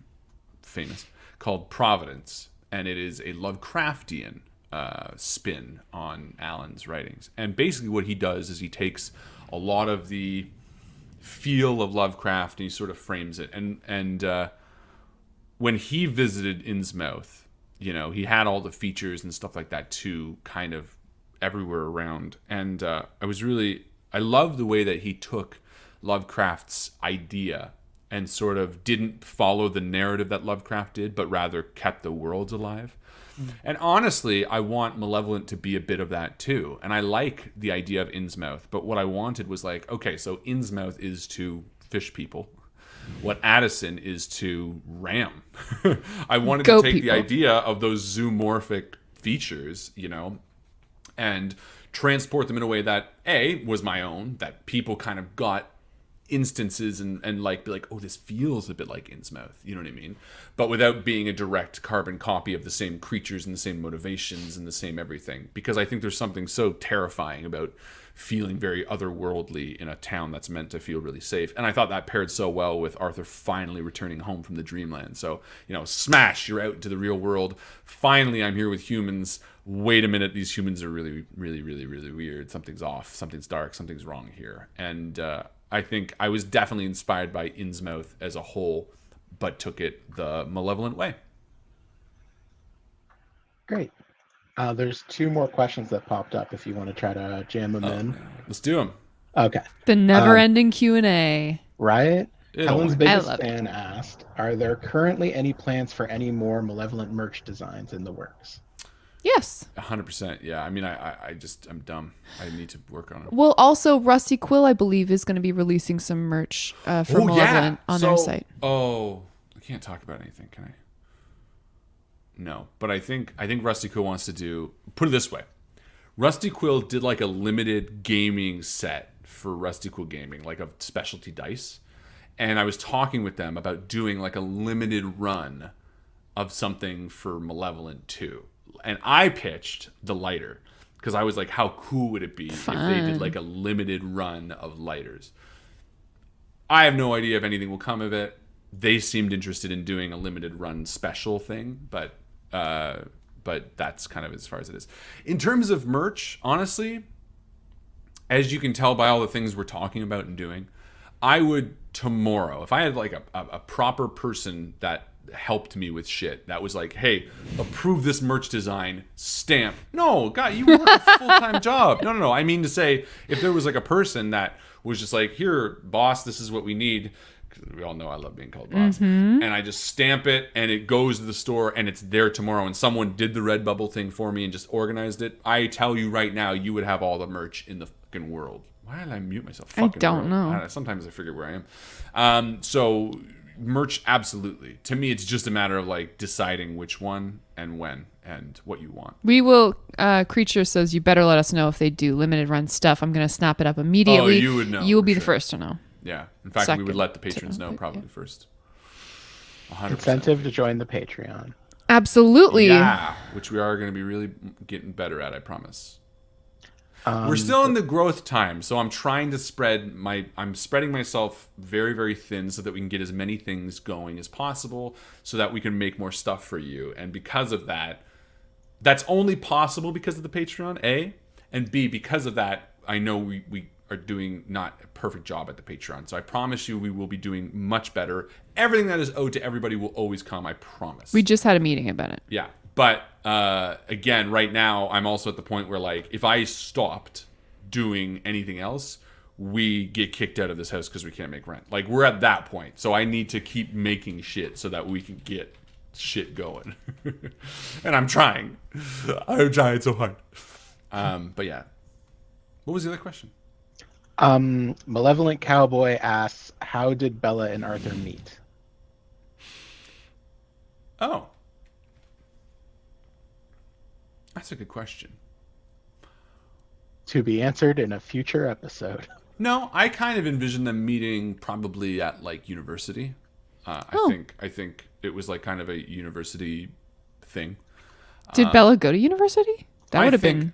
famous, called Providence, and it is a Lovecraftian spin on Alan's writings. And basically, what he does is he takes a lot of the feel of Lovecraft and he sort of frames it. And when he visited Innsmouth, he had all the features and stuff like that too, kind of everywhere around. And I love the way that he took Lovecraft's idea and sort of didn't follow the narrative that Lovecraft did, but rather kept the worlds alive. And honestly, I want Malevolent to be a bit of that too. And I like the idea of Innsmouth, but what I wanted was like, okay, so Innsmouth is to fish people, what Addison is to ram. I wanted Go to take people. the idea of those zoomorphic features, and transport them in a way that was my own, that people kind of got instances and like be like, oh, this feels a bit like Innsmouth, you know what I mean? But without being a direct carbon copy of the same creatures and the same motivations and the same everything. Because I think there's something so terrifying about feeling very otherworldly in a town that's meant to feel really safe. And I thought that paired so well with Arthur finally returning home from the dreamland. So, smash, you're out into the real world. Finally, I'm here with humans. Wait a minute, these humans are really, really, really, really weird. Something's off, something's dark, something's wrong here. And I think I was definitely inspired by Innsmouth as a whole, but took it the Malevolent way. Great. There's 2 more questions that popped up if you want to try to jam them in. Let's do them. Okay. The never-ending Q&A. Riot. Helen's I biggest love it. fan asked, are there currently any plans for any more Malevolent merch designs in the works? Yes. 100%. Yeah. I mean, I'm dumb. I need to work on it. Well, also Rusty Quill, I believe, is going to be releasing some merch for Malevolent on their site. Oh, I can't talk about anything, can I? No, but I think Rusty Quill wants to do. Put it this way, Rusty Quill did like a limited gaming set for Rusty Quill Gaming, like of specialty dice, and I was talking with them about doing like a limited run of something for Malevolent 2. And I pitched the lighter because I was like, how cool would it be if they did like a limited run of lighters? I have no idea if anything will come of it. They seemed interested in doing a limited run special thing, but that's kind of as far as it is. In terms of merch, honestly, as you can tell by all the things we're talking about and doing, I would tomorrow, if I had like a proper person that helped me with shit that was like, hey, approve this merch design, stamp. No, God, you work a full-time job. No. I mean to say, if there was like a person that was just like, here, boss, this is what we need. 'Cause we all know I love being called boss. And I just stamp it and it goes to the store and it's there tomorrow and someone did the Redbubble thing for me and just organized it. I tell you right now, you would have all the merch in the fucking world. Why did I mute myself? I don't know. Sometimes I forget where I am. So merch, absolutely. To me, it's just a matter of like deciding which one and when and what you want. We will. Creature says you better let us know if they do limited run stuff. I'm going to snap it up immediately. Oh, you would know. You will for be the sure. first to know. Yeah. In fact, we Second would let the to patrons know, know but probably yeah. first. 100%. Incentive to join the Patreon. Absolutely. Yeah, which we are going to be really getting better at, I promise. We're still in the growth time, so I'm trying to I'm spreading myself very, very thin so that we can get as many things going as possible so that we can make more stuff for you. And because of that, that's only possible because of the Patreon, A. And B, because of that, I know we are doing not a perfect job at the Patreon. So I promise you we will be doing much better. Everything that is owed to everybody will always come, I promise. We just had a meeting about it. Yeah. But again, right now, I'm also at the point where, like, if I stopped doing anything else, we get kicked out of this house because we can't make rent. Like, we're at that point. So I need to keep making shit so that we can get shit going. And I'm trying. I'm trying so hard. But yeah. What was the other question? Malevolent Cowboy asks, how did Bella and Arthur meet? Oh. That's a good question. To be answered in a future episode. No, I kind of envisioned them meeting probably at like university. I think it was like kind of a university thing. Did Bella go to university? That would have been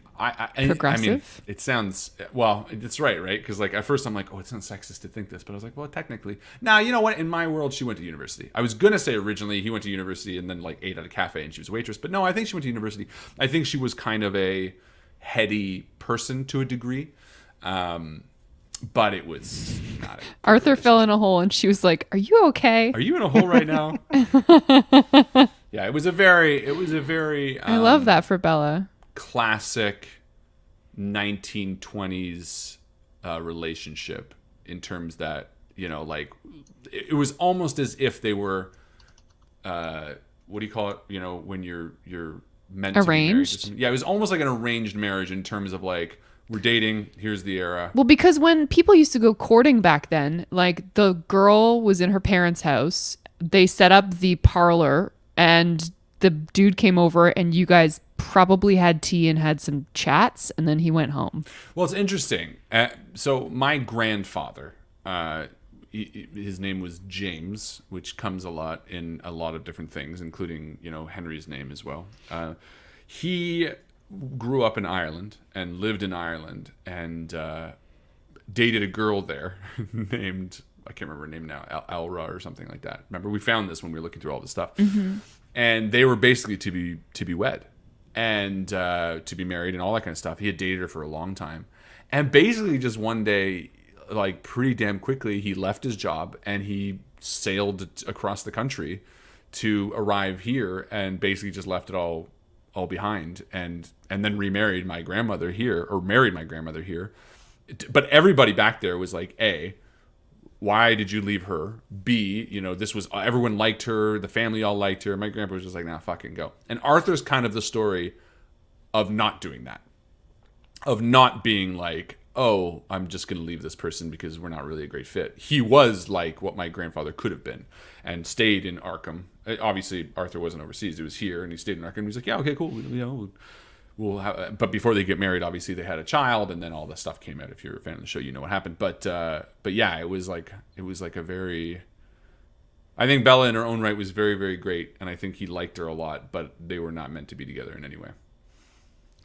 progressive. I mean, it sounds, well, it's right? Because like at first I'm like, oh, it sounds sexist to think this, but I was like, well, technically. Now, you know what? In my world, she went to university. I was gonna say originally he went to university and then like ate at a cafe and she was a waitress, but no, I think she went to university. I think she was kind of a heady person to a degree. But it was not. Arthur fell in a hole and she was like, "Are you okay? Are you in a hole right now?" Yeah, it was a very I love that for Bella. Classic 1920s relationship in terms that, you know, like it was almost as if they were what do you call it, you know, when you're meant to be married to someone. Yeah, it was almost like an arranged marriage in terms of like, we're dating, here's the era. Well, because when people used to go courting back then, like the girl was in her parents' house, they set up the parlor and the dude came over and you guys probably had tea and had some chats and then he went home. Well, it's interesting. So my grandfather, his name was James, which comes a lot in a lot of different things, including, you know, Henry's name as well. He grew up in Ireland and lived in Ireland and dated a girl there named, I can't remember her name now, Alra or something like that. Remember, we found this when we were looking through all this stuff. Mm-hmm. And they were basically to be wed and to be married and all that kind of stuff. He had dated her for a long time. And basically just one day, like pretty damn quickly, he left his job and he sailed across the country to arrive here and basically just left it all behind and then remarried my grandmother here, or married my grandmother here. But everybody back there was like, A, why did you leave her? B, you know, this was, everyone liked her, the family all liked her. My grandpa was just like, nah, fucking go. And Arthur's kind of the story of not doing that, of not being like, oh, I'm just going to leave this person because we're not really a great fit. He was like what my grandfather could have been and stayed in Arkham. Obviously, Arthur wasn't overseas. It was here, and he stayed in Arkham. He was like, yeah, okay, cool. You know, we'll have, but before they get married, obviously, they had a child, and then all the stuff came out. If you're a fan of the show, you know what happened. But yeah, it was like a very... I think Bella in her own right was very, very great, and I think he liked her a lot, but they were not meant to be together in any way.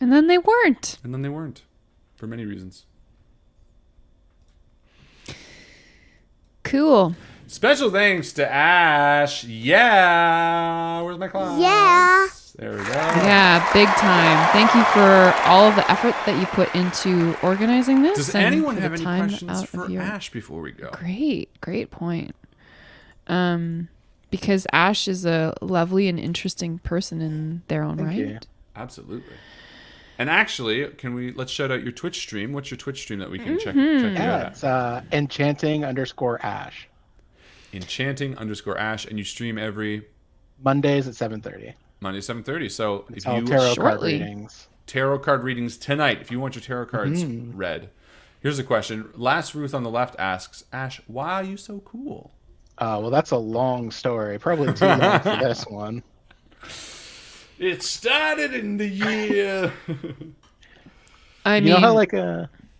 And then they weren't. For many reasons. Cool. Special thanks to Ash. Yeah. Where's my class? Yeah. There we go. Yeah, big time. Thank you for all of the effort that you put into organizing this. Does and anyone for the have any time questions out for of your... Ash before we go? Great point. Because Ash is a lovely and interesting person in their own Thank right. you. Absolutely. And actually, let's shout out your Twitch stream. What's your Twitch stream that we can check you out Yeah, at? it's enchanting_ash. Enchanting_ash, and you stream every Mondays at 7:30. Monday 7:30. So It's if all you tarot card Shortly. readings. tarot card readings tonight, if you want your tarot cards read. Here's a question. Last Ruth on the left asks, Ash, why are you so cool? Well, that's a long story. Probably too long for this one. It started in the year. I You mean, know how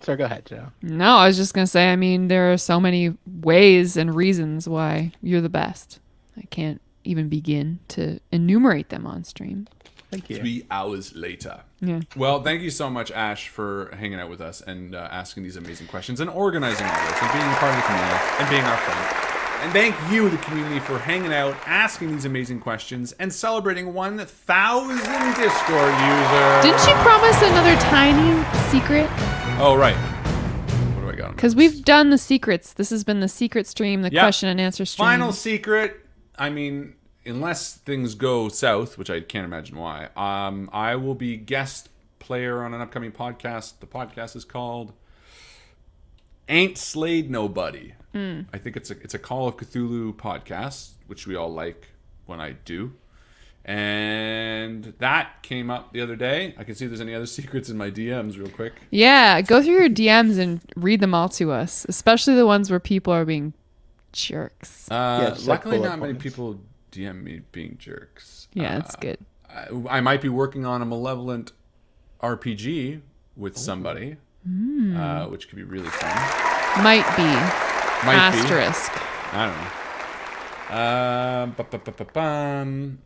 sorry, go ahead, Joe. no, I was just going to say, I mean, there are so many ways and reasons why you're the best. I can't even begin to enumerate them on stream. Thank you. 3 hours later. Yeah. Well, thank you so much, Ash, for hanging out with us and asking these amazing questions and organizing all this and being a part of the community and being our friend. And thank you, the community, for hanging out, asking these amazing questions, and celebrating 1,000 Discord users. Didn't you promise another tiny secret? Oh, right. What do I got? Because we've done the secrets. This has been the secret stream, the Yep. question and answer stream. Final secret. I mean, unless things go south, which I can't imagine why, I will be guest player on an upcoming podcast. The podcast is called Ain't Slayed Nobody. I think it's a Call of Cthulhu podcast, which we all like when I do. And that came up the other day. I can see if there's any other secrets in my DMs real quick. Yeah, go through your DMs and read them all to us, especially the ones where people are being jerks. just like Luckily, bullet not many points. people DM me being jerks. Yeah, that's good. I might be working on a malevolent RPG with somebody, which could be really fun. Might be. Might be. Asterisk. I don't know.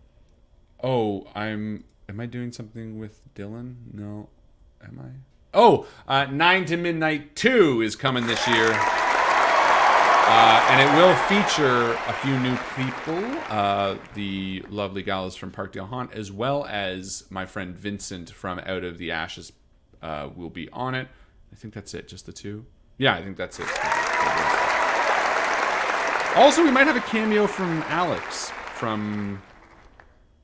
Oh, am I doing something with Dylan? No. Am I? Oh, 9 to Midnight 2 is coming this year. And it will feature a few new people. The lovely gals from Park Dale Haunt, as well as my friend Vincent from Out of the Ashes will be on it. I think that's it, just the two. Yeah, I think that's it. Also, we might have a cameo from Alex from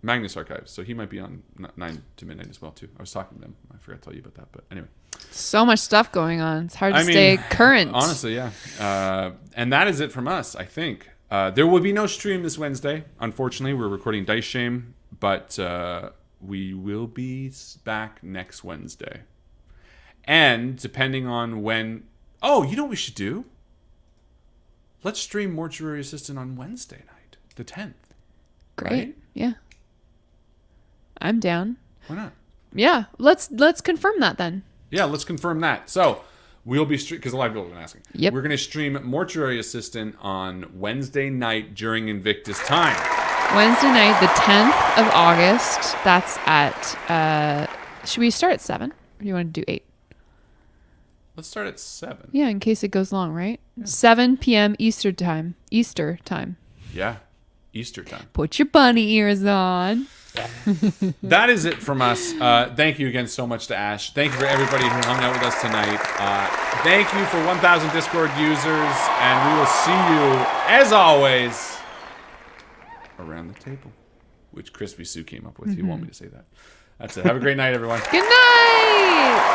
Magnus Archives, so he might be on 9 to Midnight as well too. I was talking to them. I forgot to tell you about that, but anyway. So much stuff going on. It's hard to stay current. Honestly, yeah. And that is it from us, I think. There will be no stream this Wednesday. Unfortunately, we're recording Dice Shame, but we will be back next Wednesday. And depending on when... Oh, you know what we should do? Let's stream Mortuary Assistant on Wednesday night, the 10th. Great. Right? Yeah. I'm down. Why not? Yeah. Let's confirm that then. Yeah, let's confirm that. So we'll be because a lot of people have been asking. Yep. We're going to stream Mortuary Assistant on Wednesday night during Invictus time. Wednesday night, the 10th of August. That's at, should we start at 7? Or do you want to do 8? Let's start at 7. Yeah, in case it goes long, right? 7 p.m. Easter time. Yeah, Easter time. Put your bunny ears on. That is it from us. Thank you again so much to Ash. Thank you for everybody who hung out with us tonight. Thank you for 1,000 Discord users, and we will see you, as always, around the table, which Crispy Sue came up with. He wanted me to say that. That's it. Have a great night, everyone. Good night.